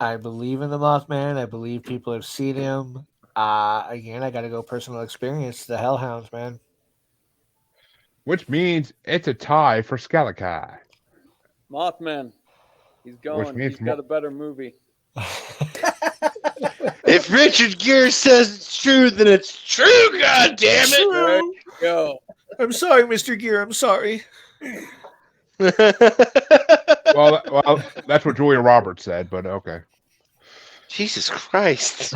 I believe in the Mothman. I believe people have seen him. Again, I got to go personal experience. The Hellhounds, man. Which means it's a tie for Skalakai. Mothman. He's going. means He's got a better movie. If Richard Gere says it's true, then it's true. God damn it! There you go. I'm sorry, Mr. Gear. I'm sorry. Well, that's what Julia Roberts said, but okay. Jesus Christ!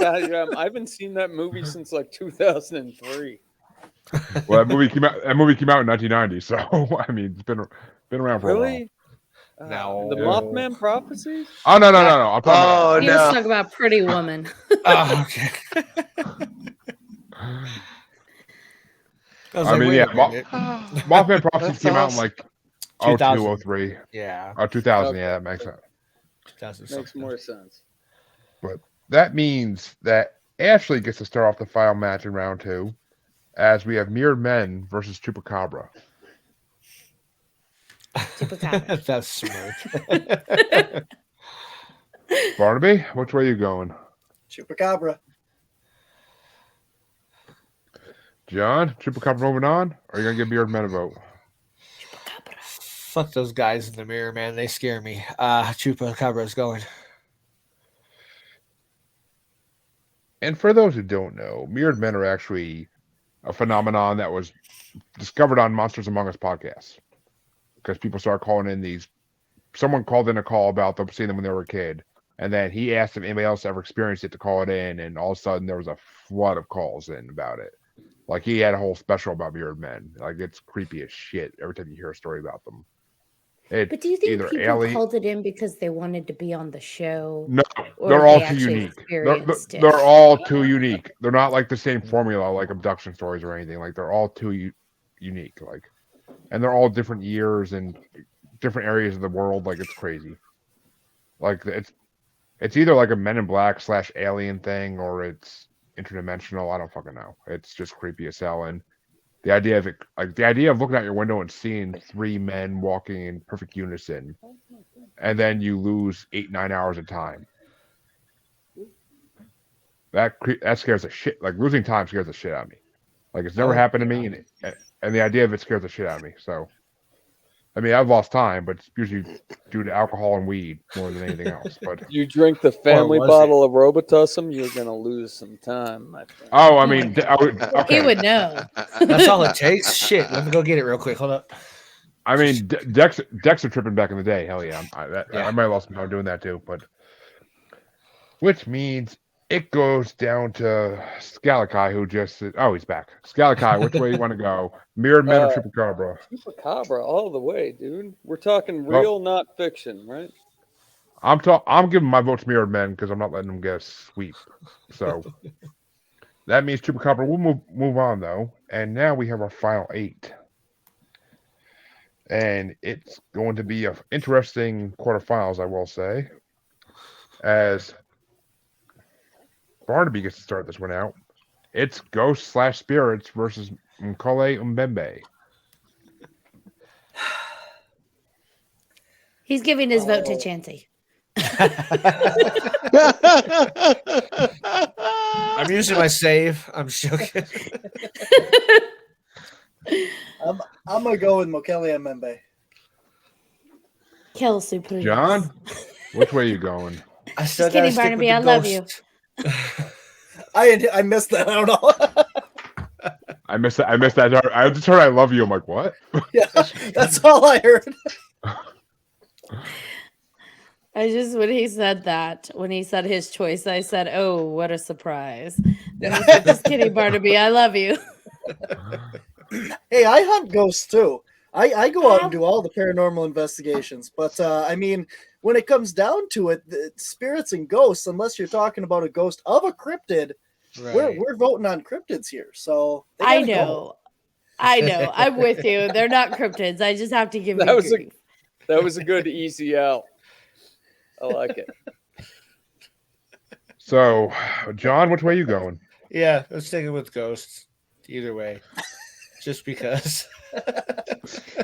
I haven't seen that movie since like 2003. Well, that movie came out in 1990, so I mean, it's been around for a while. Really? No. The Mothman Prophecies? Oh no! I'm talking He was talking about Pretty Woman. Oh, okay. I mean, yeah, Mothman Prophecies came out in like 2000. 03. Yeah. 2000. Okay. Yeah, that makes sense. 2000 Makes more sense. But that means that Ashley gets to start off the final match in round 2, as we have Mirrored Men versus Chupacabra. That's smart. Barnaby, which way you going? Chupacabra. John, Chupacabra moving on? Or are you going to give Mirrored Men a vote? Fuck those guys in the mirror, man. They scare me. Chupacabra's going. And for those who don't know, Mirrored Men are actually a phenomenon that was discovered on Monsters Among Us podcasts. Because people started calling in these. Someone called in a call about them seeing them when they were a kid. And then he asked if anybody else ever experienced it to call it in. And all of a sudden there was a flood of calls in about it. Like he had a whole special about Mirrored Men. Like it's creepy as shit every time you hear a story about them. But do you think either people called it in because they wanted to be on the show? No, or they're they all too actually unique. experienced it? They're all too unique. They're not like the same formula like abduction stories or anything. Like they're all too unique. Like, and they're all different years and different areas of the world. Like it's crazy. Like it's either like a Men in Black / alien thing or it's interdimensional. I don't fucking know. It's just creepy as hell. And the idea of it, like the idea of looking out your window and seeing 3 men walking in perfect unison, and then you lose 8-9 hours of time. That scares the shit. Like losing time scares the shit out of me. Like it's never happened to me, and the idea of it scares the shit out of me. So, I mean, I've lost time, but it's usually due to alcohol and weed more than anything else. But You drink the family bottle of Robitussin, you're gonna lose some time, my friend. oh, I mean, He would know. That's all it takes. Shit. Let me go get it real quick. Hold up. I mean, Dexter tripping back in the day. Hell yeah, I might have lost some time doing that too. But which means it goes down to Skalakai, who just said, "Oh, he's back." Skalakai, which way you want to go? Mirrored Men or Chupacabra? Chupacabra all the way, dude. We're talking real, not fiction, right? I'm giving my vote to Mirrored Men because I'm not letting them get a sweep. So that means Chupacabra will move on though, and now we have our final 8. And it's going to be an interesting quarterfinals, I will say, as Barnaby gets to start this one out. It's Ghosts / Spirits versus Nkole Mbembe. He's giving his vote to Oh. Chancy. I'm using my save. I'm joking. I'm gonna go with Kelley and Membe. Kill Supreme. John, which way you going? I still kidding, gotta stick Barnaby, with the I love you. ghost. I missed that. I don't know. I missed that. I missed that. I just heard "I love you." I'm like, what? Yeah, that's all I heard. I just when he said his choice, I said, "Oh, what a surprise!" Then he said, "Just kidding, Barnaby, I love you." Hey, I hunt ghosts too. I go out and do all the paranormal investigations, but I mean, when it comes down to it, spirits and ghosts, unless you're talking about a ghost of a cryptid, Right. we're voting on cryptids here. So they I gotta go. know. I'm with you. They're not cryptids. I just have to give That you was grief. That was a good easy out. I like it. So, John, which way you going? Yeah, let's take it with ghosts. Either way. Just because.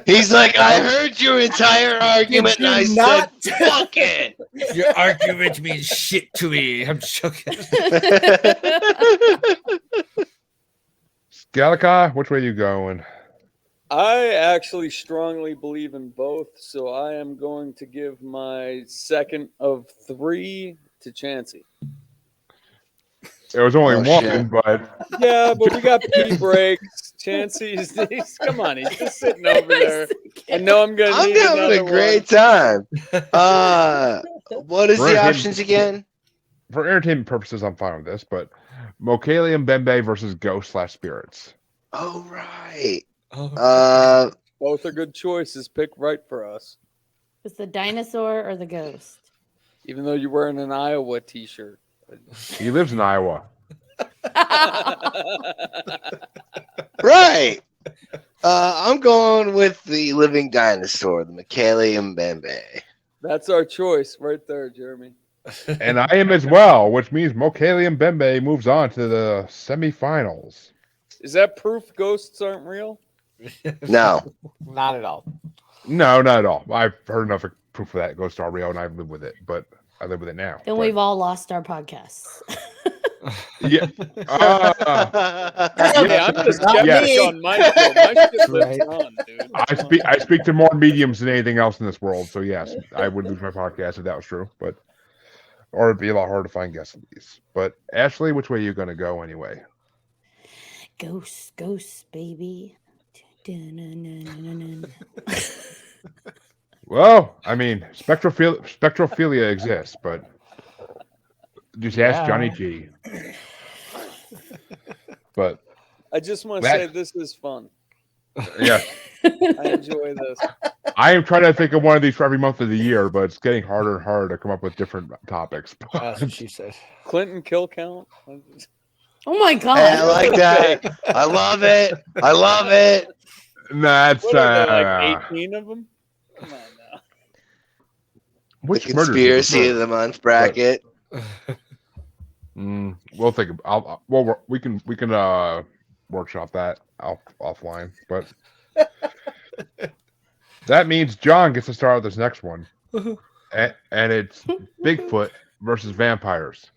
He's like, I heard your entire argument, and I said, fuck it. Your argument means shit to me. I'm joking. Scalica, which way you going? I actually strongly believe in both, so I am going to give my second of 3 to Chancy. It was only Oh, one, shit. but Yeah, but we got pee breaks. Chancy's come on, he's just sitting over there. I know I'm gonna I'm need having another a great one. time. What is We're the in- options again? for entertainment purposes, I'm fine with this. But Kelley and Bembe versus Ghost/Spirits. Oh, right. Oh, Both are good choices. Pick right for us. It's the dinosaur or the ghost. Even though you're wearing an Iowa t-shirt. He lives in Iowa. Right. I'm going with the living dinosaur, the Kelley and Bembe. That's our choice right there, Jeremy. And I am as well, which means Kelley and Bembe moves on to the semifinals. Is that proof ghosts aren't real? No. not at all. No, not at all. I've heard enough proof of that ghosts are real, and I live with it. But I live with it now. Then But- we've all lost our podcasts. yeah. Hey, I'm the skeptic Yes. on my show. My shit lives Right. on, dude. I speak to more mediums than anything else in this world. So yes, I would lose my podcast if that was true. But or it'd be a lot harder to find guests at least. But Ashley, which way are you gonna go anyway? Ghosts, baby. Dun-dun-dun-dun-dun. Well, I mean, spectrophilia exists, but just ask Johnny G. But I just want to That- say this is fun. yeah, I enjoy this. I am trying to think of one of these for every month of the year, but it's getting harder and harder to come up with different topics. That's what she said. Clinton kill count. Oh my god. Hey, I like that. I love it. I love it. That's What are there, like 18 of them? Come on now. which The murder do you conspiracy of prefer? the month bracket. We'll think. We can workshop that offline, but that means John gets to start with this next one, and it's Bigfoot versus vampires.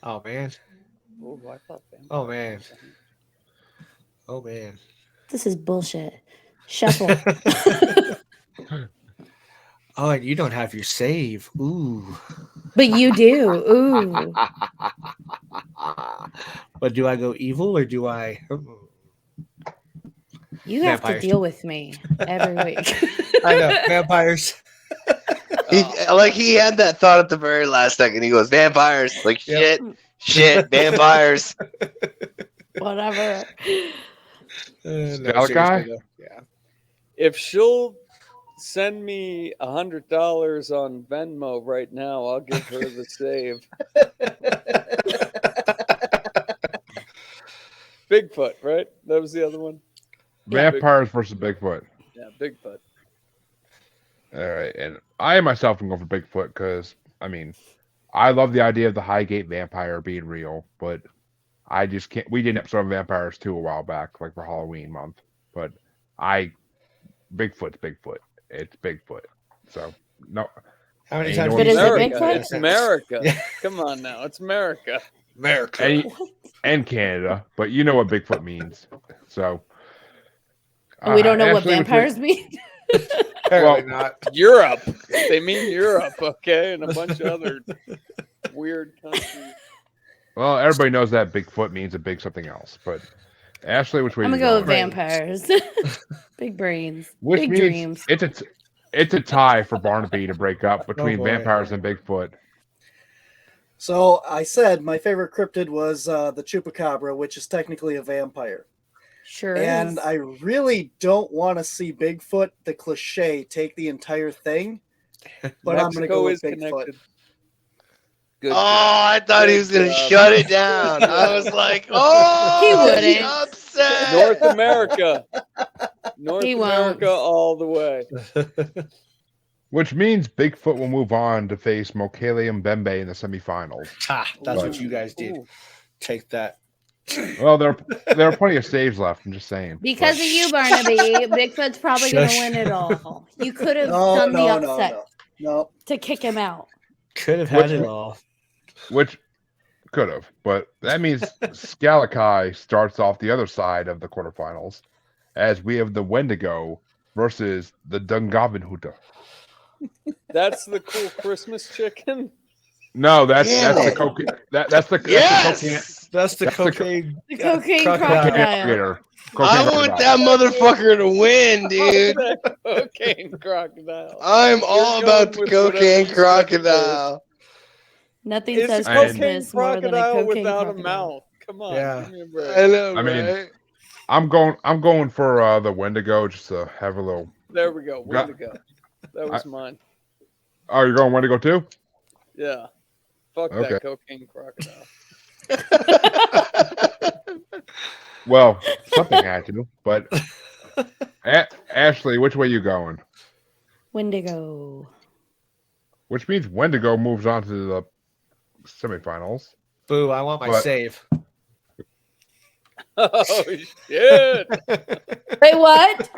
Oh man. Oh, I thought that. Oh man. Oh man. This is bullshit. Shuffle. Oh, and you don't have your save. Ooh. But you do. Ooh. But do I go evil or do I? You have Vampires. to deal with me every week. I know vampires. He had that thought at the very last second. He goes, vampires. Like, Yep. shit, vampires. Whatever. Scalakai? Yeah. If she'll send me $100 on Venmo right now, I'll give her the save. Bigfoot, right? That was the other one. Vampires versus Bigfoot. Yeah, Bigfoot. All right, and I myself can go for Bigfoot because I mean, I love the idea of the Highgate vampire being real, but I just can't. We did an episode of Vampires 2 a while back, like for Halloween month, but Bigfoot's Bigfoot. It's Bigfoot. So no, How many Ain't times? no But do you is it say Bigfoot? that? It's America. Yeah. Come on now, it's America. America. and Canada, but you know what Bigfoot means. So And we don't know what Ashley, which way- vampires mean. Apparently Well- not. Europe. They mean Europe, okay, and a bunch of other weird countries. Well, everybody knows that Bigfoot means a big something else. But Ashley, which way I'm you gonna go with going? vampires. Big brains. Which Big means dreams. it's a tie for Barnaby to break up between boy. vampires and Bigfoot. So I said my favorite cryptid was the chupacabra, which is technically a vampire. Sure And is. I really don't want to see Bigfoot, the cliche, take the entire thing. But I'm going to go with Bigfoot. Oh, I thought he was going to job. shut it down. I was like, oh, He wouldn't. he's upset. North America. North He won't. America all the way. Which means Bigfoot will move on to face Mokele and Bembe in the semifinals. That's Ooh. what you guys did. Ooh. Take that. Well, there are plenty of saves left. I'm just saying. Because of you, Barnaby, Bigfoot's probably gonna win it all. You could have done the upset No. to kick him out. Could have had it all. Which could have, but that means Scalakai starts off the other side of the quarterfinals, as we have the Wendigo versus the Dungavenhuta. That's the cool Christmas chicken. No, that's Damn the it. cocaine. That's the Yes! That's the That's the cocaine. The cocaine crocodile. crocodile. I want that motherfucker to win, dude. That cocaine crocodile. I'm all You're about going the with whatever cocaine you said crocodile. Nothing It's says a cocaine Christmas more than a crocodile cocaine without crocodile. a mouth. Come on, Yeah. give me a break. I know, I mean, right? I'm going for the Wendigo just to have a little. There we go. Got- Wendigo. That was mine. Oh, you're going Wendigo too? Yeah. Fuck Okay. that cocaine crocodile. Well, something had to, but Ashley, which way you going? Wendigo. Which means Wendigo moves on to the semifinals. Boo, I want my But- save. Oh shit! Wait, what?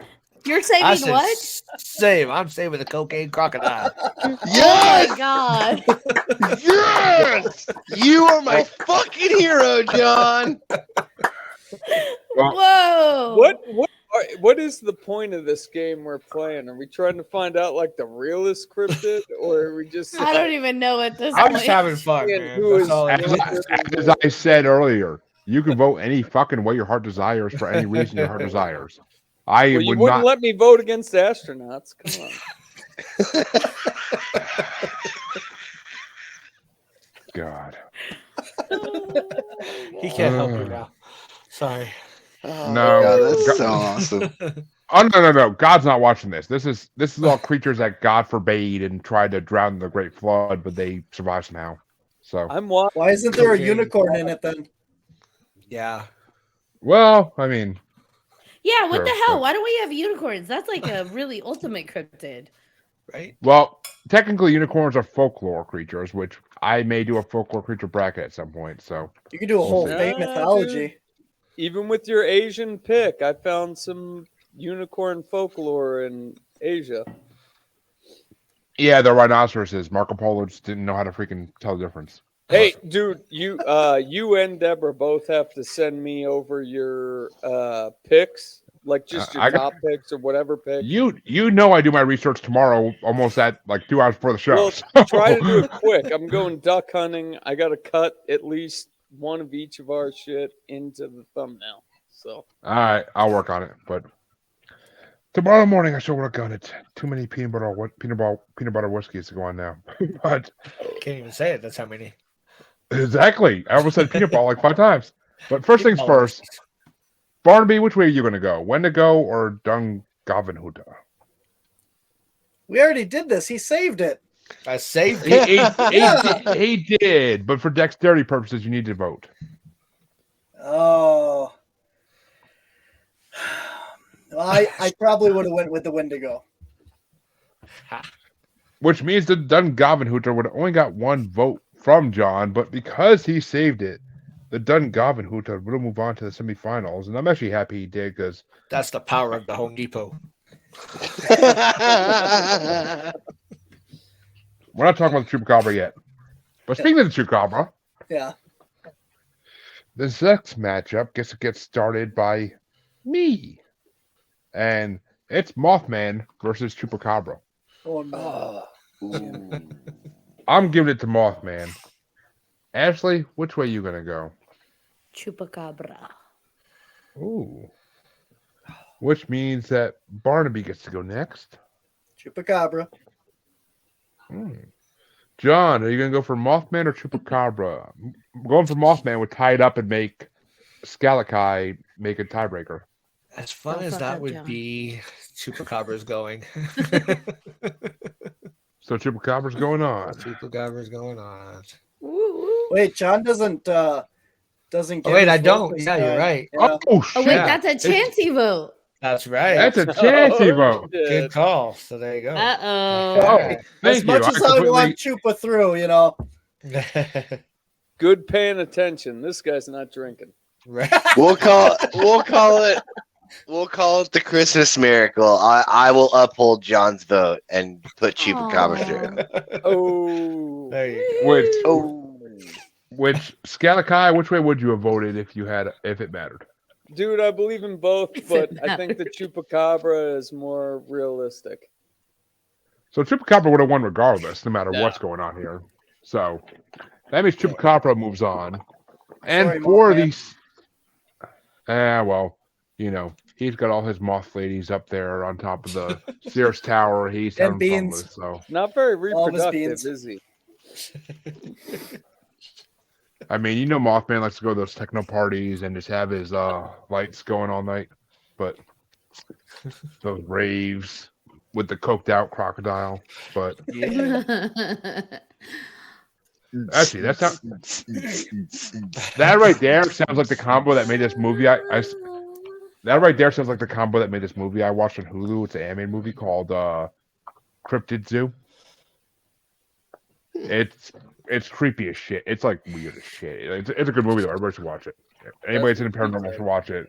You're I saving said what? save. I'm saving the cocaine crocodile. Oh Yes! my god. Yes! You are my fucking hero, John. Whoa. What is the point of this game we're playing? Are we trying to find out like the realest cryptid, or are we just? I don't even know at this I'm point. just having fun, And man. who That's is- all I As, do. as I said earlier, you can vote any fucking way your heart desires for any reason your heart desires. I Well, you would wouldn't not. let me vote against the astronauts. Come on. God. He can't help you now. Sorry. Oh, No. God, that's Go- so awesome. Oh no! God's not watching this. This is all creatures that God forbade and tried to drown the Great Flood, but they survived somehow. So, I'm watching. Why isn't there a Okay. unicorn in it then? Yeah. well, I mean, Yeah, what Sure, the hell? but- Why don't we have unicorns? That's like a really ultimate cryptid. Right? well, technically unicorns are folklore creatures, which I may do a folklore creature bracket at some point. So, You could do a whole Yeah, fake mythology. Even with your Asian pick, I found some unicorn folklore in Asia. yeah, the rhinoceroses. Marco Polo just didn't know how to freaking tell the difference. Hey, dude, you and Deborah both have to send me over your picks, like just your I got- top picks or whatever pick. You know I do my research tomorrow, almost at like 2 hours before the show. Well, so- try to do it quick. I'm going duck hunting. I got to cut at least one of each of our shit into the thumbnail. So All right, I'll work on it. But tomorrow morning I shall work on it. Too many peanut butter whiskeys to go on now. But Can't even say it. That's how many. exactly, I almost said peanut butter like 5 times. But first things first, Barnaby, which way are you going to go? Wendigo or Dungavenhuta? We already did this. He saved it. I saved He, it. he did, but for dexterity purposes, you need to vote. Oh. Well, I probably would have went with the Wendigo. Which means the Dungavenhuta would have only got 1 vote from John, but because he saved it, the Dungavenhuta will move on to the semifinals. And I'm actually happy he did because That's the power of the Home Depot. We're not talking about the chupacabra yet. But speaking of the chupacabra, Yeah. this next matchup gets to get started by me. And it's Mothman versus Chupacabra. Oh no. Ooh. I'm giving it to Mothman. Ashley, which way you gonna go? Chupacabra. Ooh. Which means that Barnaby gets to go next. Chupacabra. John, are you gonna go for Mothman or Chupacabra? Going for Mothman would tie it up and make Skalakai make a tiebreaker. As fun Don't as fuck that up, would John. be, Chupacabra's going. So Chupacabra's going on. Chupacabra's going on. Wait, John doesn't get. Oh, wait, his I vote don't. this Yeah, you're time. right. Yeah. Oh shit! Oh wait, Yeah. that's a Chancy vote. That's right. That's a Chancy vote. Good shit. call. So there you go. Uh-oh. Oh, Okay. thank As you. much as I completely- want Chupa through, you know. Good paying attention. This guy's not drinking. Right. We'll call it the Christmas miracle. I will uphold John's vote and put Chupacabra through. Oh. There you go. Which Skalakai, which way would you have voted if it mattered? Dude, I believe in both, If but it I think the Chupacabra is more realistic. So Chupacabra would have won regardless, no matter Yeah. what's going on here. So that means Chupacabra moves on. And Sorry, for Mothman. these, well, he's got all his moth ladies up there on top of the Sears Tower. He's And having fun beans. with. So Not very All of his reproductive, beans. is he? I mean, Mothman likes to go to those techno parties and just have his lights going all night. But those raves with the coked out crocodile. But actually, that's not that right there sounds like the combo that made this movie. That right there sounds like the combo that made this movie I watched on Hulu. It's an animated movie called Cryptid Zoo. It's creepy as shit. It's like weird as shit. It's a good movie though. Everybody should watch it. Anybody that's into paranormal should watch it.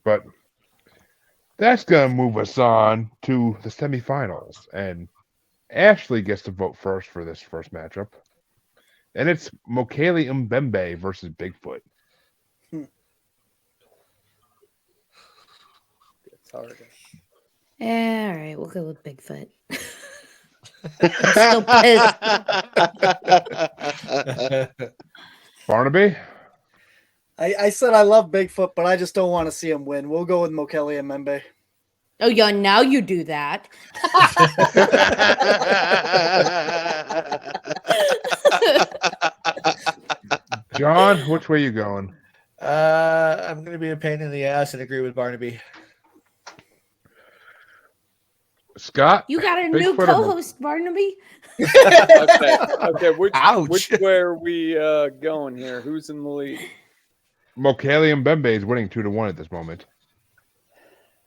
But that's gonna move us on to the semifinals, and Ashley gets to vote first for this first matchup, and it's Kelley Mbembe versus Bigfoot. It's harder. Yeah, all right, we'll go with Bigfoot. I'm still pissed. Barnaby. I said I love Bigfoot, but I just don't want to see him win. We'll go with Kelley and Membe. Oh, yeah, now you do that. John, which way you going? I'm going to be a pain in the ass and agree with Barnaby. Scott? You got a new Bigfoot or co-host, Barnaby. Okay. Ouch. Which way are we going here? Who's in the lead? Kelley Mbembe is winning 2-1 at this moment.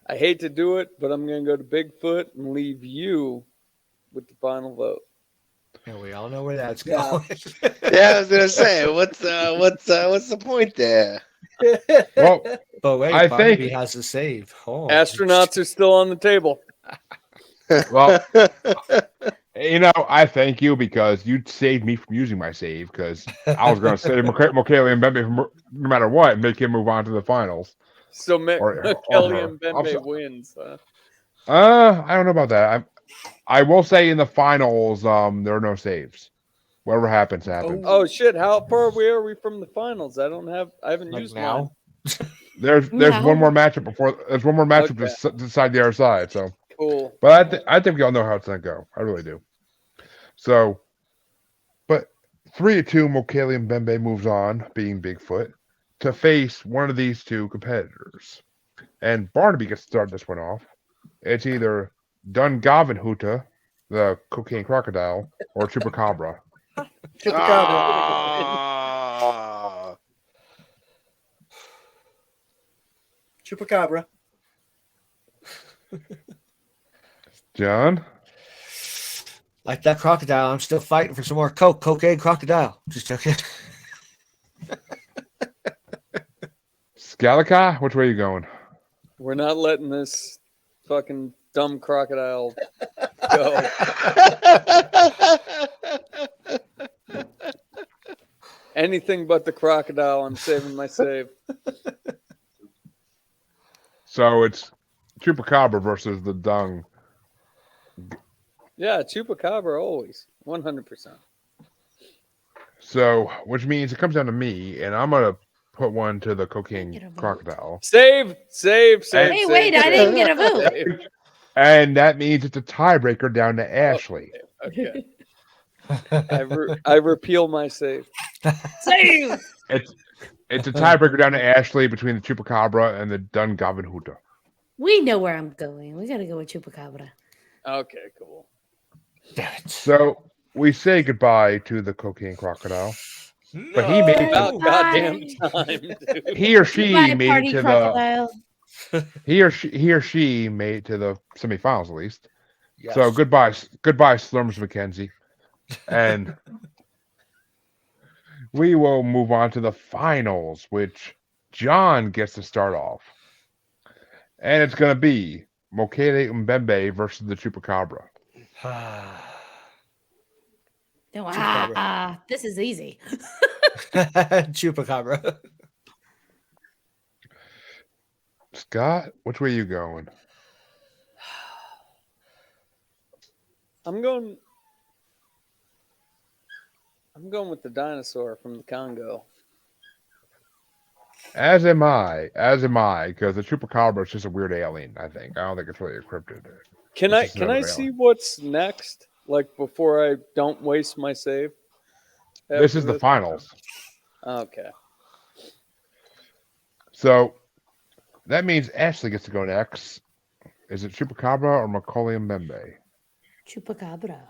I hate to do it, but I'm going to go to Bigfoot and leave you with the final vote. Yeah, we all know where that's Yeah. going. Yeah, I was gonna say, what's the point there? Well, But wait, I Barnaby think- has to save. Oh. Astronauts are still on the table. well, I thank you because you saved me from using my save because I was going to save Kelley Mbembe no matter what and make him move on to the finals. So Kelley her. and Bembe wins. Huh? I don't know about that. I will say in the finals, there are no saves. Whatever happens, happens. Oh shit! How far are we from the finals? I haven't Like used now? mine. There's No. one more matchup before. There's one more matchup Okay. to decide the other side. So, Cool. but I think we all know how it's gonna go. I really do. So, but 3-2, Kelley Mbembe moves on, being Bigfoot, to face one of these two competitors, and Barnaby gets to start this one off. It's either Dungavenhuta, the cocaine crocodile, or Chupacabra. Chupacabra. Ah. Chupacabra. John. Like that crocodile, I'm still fighting for some more cocaine crocodile. Just joking. Skalakai, which way are you going? We're not letting this fucking dumb crocodile go. Anything but the crocodile. I'm saving my save. So it's Chupacabra versus the dung. Yeah, chupacabra always 100%. So, which means it comes down to me, and I'm gonna put one to the Get a cocaine vote. crocodile, Save. Hey, wait, I didn't get a vote. Save. and that means it's a tiebreaker down to Ashley. Okay. I repeal my save. Save. It's a tiebreaker down to Ashley between the Chupacabra and the Dungavenhuta. We know where I'm going. We gotta go with Chupacabra. Okay, cool. Damn it. So we say goodbye to the cocaine crocodile, but he made it About to, goddamn time, dude. he or she Goodbye, made party it to crocodile. he or she made it to the semifinals at least. Yes. So goodbye Slurms McKenzie, and we will move on to the finals, which John gets to start off, and it's gonna be Mokele Mbembe versus the Chupacabra. No, Chupacabra. this is easy. Chupacabra. Scott, which way you going? I'm going with the dinosaur from the Congo. As am I, because the Chupacabra is just a weird alien, I think. I don't think it's really a cryptid. Can It's I just another see alien. what's next? Like before I don't waste my save? This After is the finals. Okay. So that means Ashley gets to go next. Is it Chupacabra or Macaulay Mbembe? Chupacabra.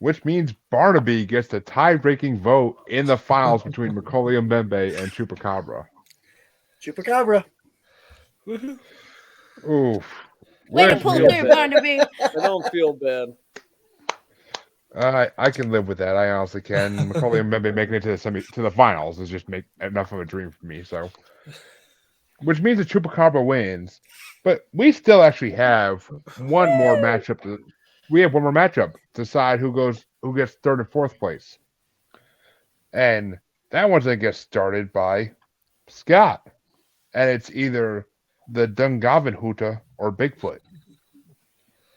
Which means Barnaby gets the tie-breaking vote in the finals between Macaulay Mbembe and Chupacabra. Chupacabra. Oof. Way to Which pull means through, that- Barnaby. I don't feel bad. I can live with that. I honestly can. Macaulay Mbembe making it to the finals is just enough of a dream for me. So, which means the Chupacabra wins, but we still actually have one more matchup. We have one more matchup to decide who gets third and fourth place, and that one's gonna get started by Scott, and it's either the Dungavenhuta or Bigfoot.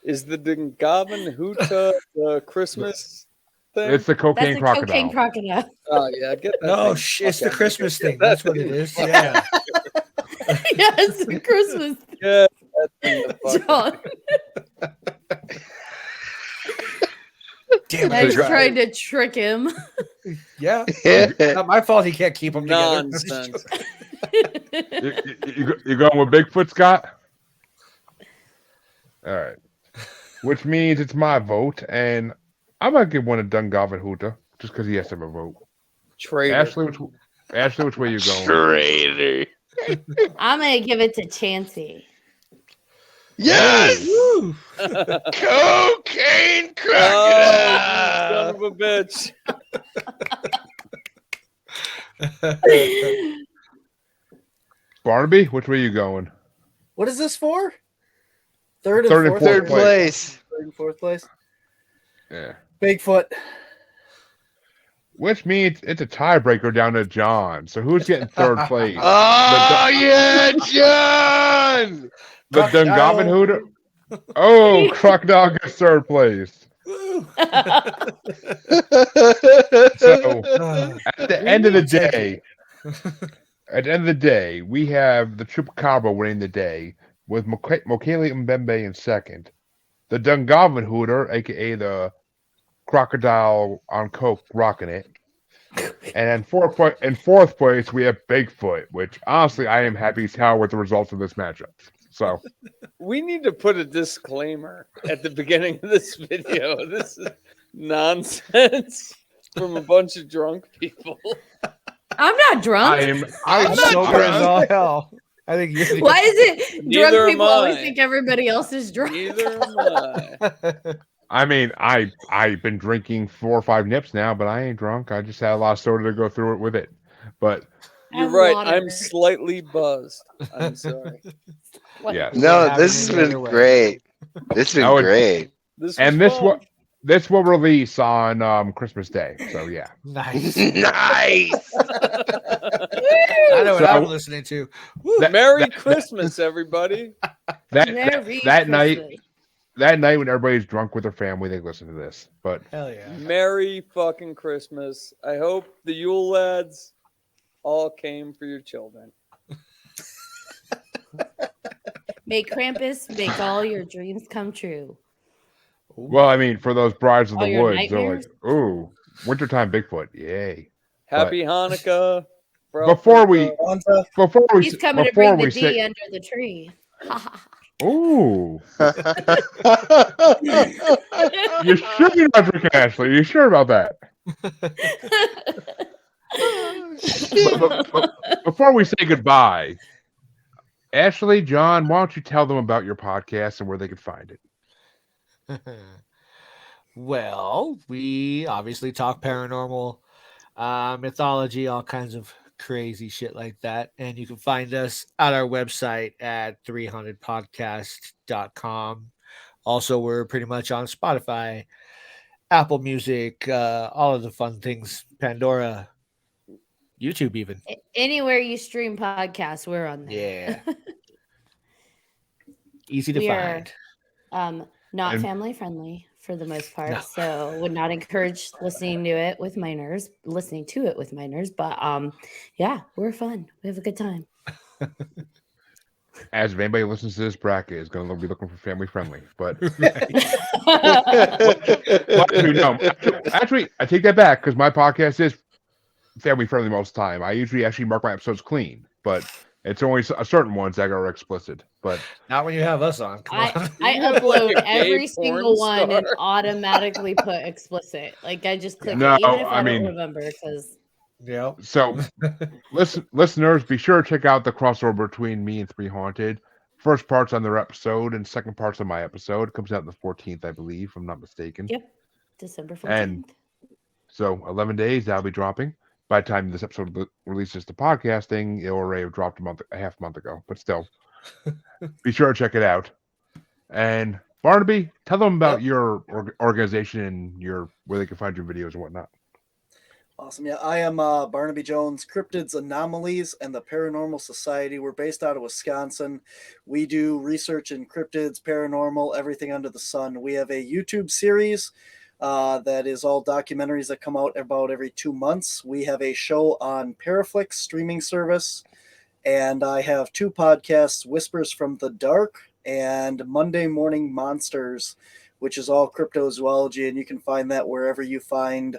Is the Dungavenhuta the Christmas thing? It's the That's cocaine a crocodile. cocaine crocodile. Oh yeah, get that. No, thing. it's the Okay, Christmas get thing. that That's what thing it is. the fuck Yeah. Yes, Christmas. Yeah, that thing the fuck John. Damn I was it. trying to trick him. Yeah. Not my fault he can't keep them together. Nonsense. You going with Bigfoot, Scott? All right. Which means it's my vote, and I'm gonna give one to Dungavenhuta just because he has to have a vote. Traitor. Ashley, which way you going? Traitor. I'm gonna give it to Chancy. Yes! Woo. Cocaine Oh, you son crocodile! of a bitch. Barnaby, which way you going? What is this for? Third and Third and fourth. fourth Third place. Third and fourth place. Yeah. Bigfoot. Which means it's a tiebreaker down to John. So who's getting third place? Oh, yeah, John! The Crocodile. Dungavenhuta? Oh, Crocodile gets third place. Woo. So Uh, at the end of the day, we have the Chupacabra winning the day with Mokele Mbembe in second. The Dungavenhuta, aka the Crocodile on Coke, rocking it. And in fourth place, we have Bigfoot, which honestly I am happy as hell with the results of this matchup. So We need to put a disclaimer at the beginning of this video. This is nonsense from a bunch of drunk people. I'm not drunk. I'm I'm not sober drunk. as all hell. I think you Why is it Neither drunk am people always I. think everybody else is drunk? Neither am I. I mean, I've been drinking 4 or 5 nips now, but I ain't drunk. I just had a lot of soda to go through it with it. But You're Have right. water. I'm slightly buzzed. I'm sorry. What? yes, No, Happens this has any been other way. great. This has Oh, been great. This And was this fun. this will release on Christmas Day. So yeah. Nice. Nice. I know what So- I'm listening to. Woo. That- Merry Christmas, everybody. Merry that night Christmas. that night when everybody's drunk with their family, they listen to this. But Hell yeah. Merry fucking Christmas. I hope the Yule lads all came for your children. May Krampus make all your dreams come true. well, I mean, for those brides of All the your woods, they're like, nightmares? ooh, wintertime Bigfoot, yay! Happy Hanukkah. Before we Kwanzaa. before we He's coming to before bring the we D say, under the tree. ooh, you sure you're not drinking, Ashley? You sure about that? Before we say goodbye, Ashley, John, why don't you tell them about your podcast and where they can find it? Well, we obviously talk paranormal, mythology, all kinds of crazy shit like that. And you can find us at our website at 300podcast.com. Also, we're pretty much on Spotify, Apple Music, all of the fun things, Pandora, YouTube even. Anywhere you stream podcasts, we're on there. Yeah. Easy to We are- find. Not And- family friendly for the most part. No. So would not encourage listening to it with minors, But yeah, we're fun. We have a good time. As if anybody listens to this bracket is going to be looking for family friendly, but actually, I take that back because my podcast is family friendly most of the time. I usually actually mark my episodes clean, but it's only certain ones that are explicit. But Not when you have us on. Come on. I You have, upload like, a gay every single porn one and star. automatically put explicit. Like I just click No, it, even if I I don't mean- remember, because Yep. so, listeners, be sure to check out the crossover between me and Three Haunted. First part's on their episode, and second part's on my episode. It comes out the 14th, I believe, if I'm not mistaken. Yep. December 14th. And- So 11 days that'll be dropping. By the time this episode releases to podcasting, it already dropped a half month ago. But still, be sure to check it out. And Barnaby, tell them about your organization and where they can find your videos and whatnot. Awesome. Yeah, I am Barnaby Jones, Cryptids, Anomalies, and the Paranormal Society. We're based out of Wisconsin. We do research in cryptids, paranormal, everything under the sun. We have a YouTube series that is all documentaries that come out about every 2 months. We have a show on Paraflix streaming service. And I have 2 podcasts, Whispers from the Dark and Monday Morning Monsters, which is all cryptozoology. And you can find that wherever you find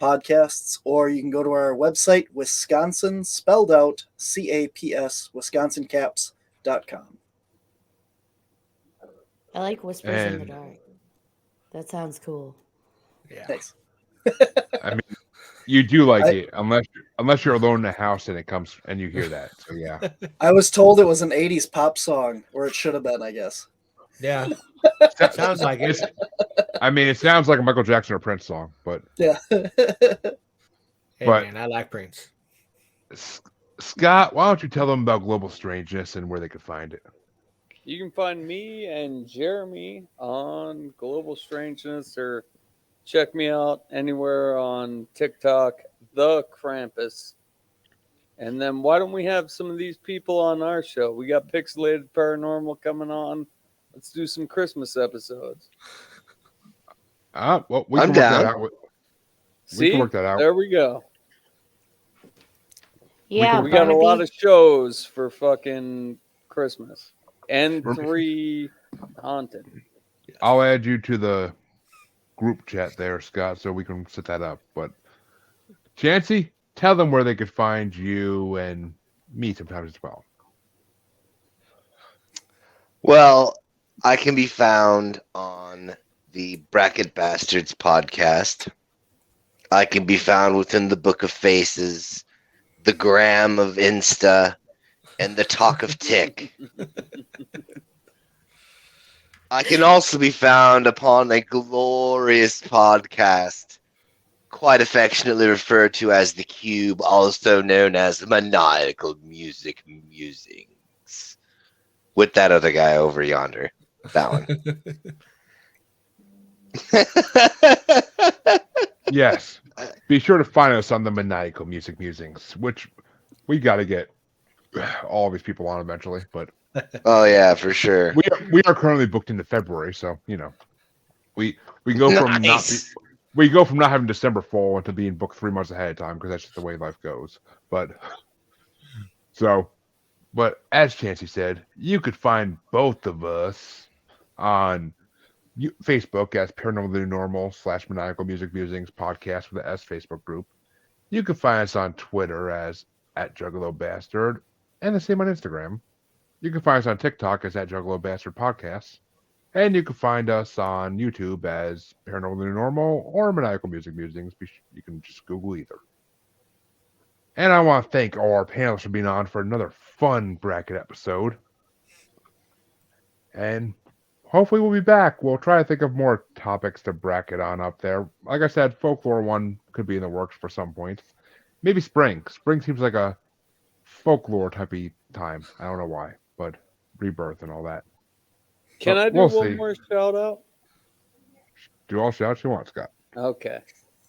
podcasts, or you can go to our website, Wisconsin, spelled out CAPS, wisconsincaps.com. I like Whispers in the And- Dark. That sounds cool. Yeah. Thanks. I mean, you do like it, unless you're alone in the house and it comes and you hear that. So yeah. I was told it was an 80s pop song, or it should have been, I guess. Yeah. Sounds like it. I mean, it sounds like a Michael Jackson or Prince song, but Yeah. Hey, But- man, I like Prince. Scott, why don't you tell them about Global Strangeness and where they could find it? You can find me and Jeremy on Global Strangeness, or check me out anywhere on TikTok, The Krampus. And then why don't we have some of these people on our show? We got Pixelated Paranormal coming on. Let's do some Christmas episodes. Well, we I'm can work that down. out. We See, can work that out. there we go. Yeah, We got a Barnaby. lot of shows for fucking Christmas. And Rem- 3 haunted. I'll add you to the group chat there, Scott, so we can set that up. But Chancy, tell them where they could find you and me sometimes as well. Well, I can be found on the Bracket Bastards podcast. I can be found within the Book of Faces, the Gram of Insta, and the Talk of Tick. I can also be found upon a glorious podcast, quite affectionately referred to as The Cube, also known as Maniacal Music Musings, with that other guy over yonder. That one. Yes. Be sure to find us on the Maniacal Music Musings, which we got to get all these people on eventually. But Oh yeah, for sure. we are currently booked into February, so we go from Nice. we go from not having December full into being booked 3 months ahead of time because that's just the way life goes. But as Chancy said, you could find both of us on Facebook as Paranormal the New Normal / Maniacal Music Musings podcast with the S Facebook group. You can find us on Twitter as @JuggaloBastard and the same on Instagram. You can find us on TikTok as @JuggaloBastard Podcasts. And you can find us on YouTube as Paranormal the New Normal or Maniacal Music Musings. You can just Google either. And I want to thank all our panelists for being on for another fun bracket episode. And hopefully we'll be back. We'll try to think of more topics to bracket on up there. Like I said, folklore one could be in the works for some point. Maybe spring. Spring seems like a folklore type of time. I don't know why, but rebirth and all that. Can But I do we'll one see. more shout out? Do all shouts you want, Scott. Okay.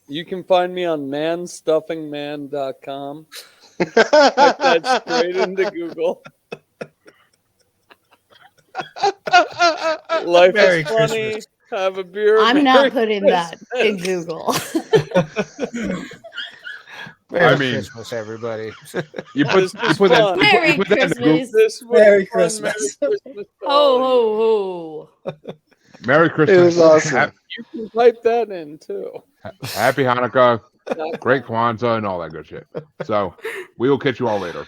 You can find me on manstuffingman.com. Type that straight into Google. Life Merry is funny. Christmas. Have a beer. I'm Merry not putting that in Christmas. Google. Merry mean- Christmas, everybody. You This put, is you put that. fun. Merry you put that in the Google- Christmas. This was Merry fun. Christmas. Merry Christmas. to Ho, all of ho, ho. Merry Christmas. It was awesome. You You can pipe that in too. Happy Hanukkah, great Kwanzaa, and all that good shit. So we will catch you all later.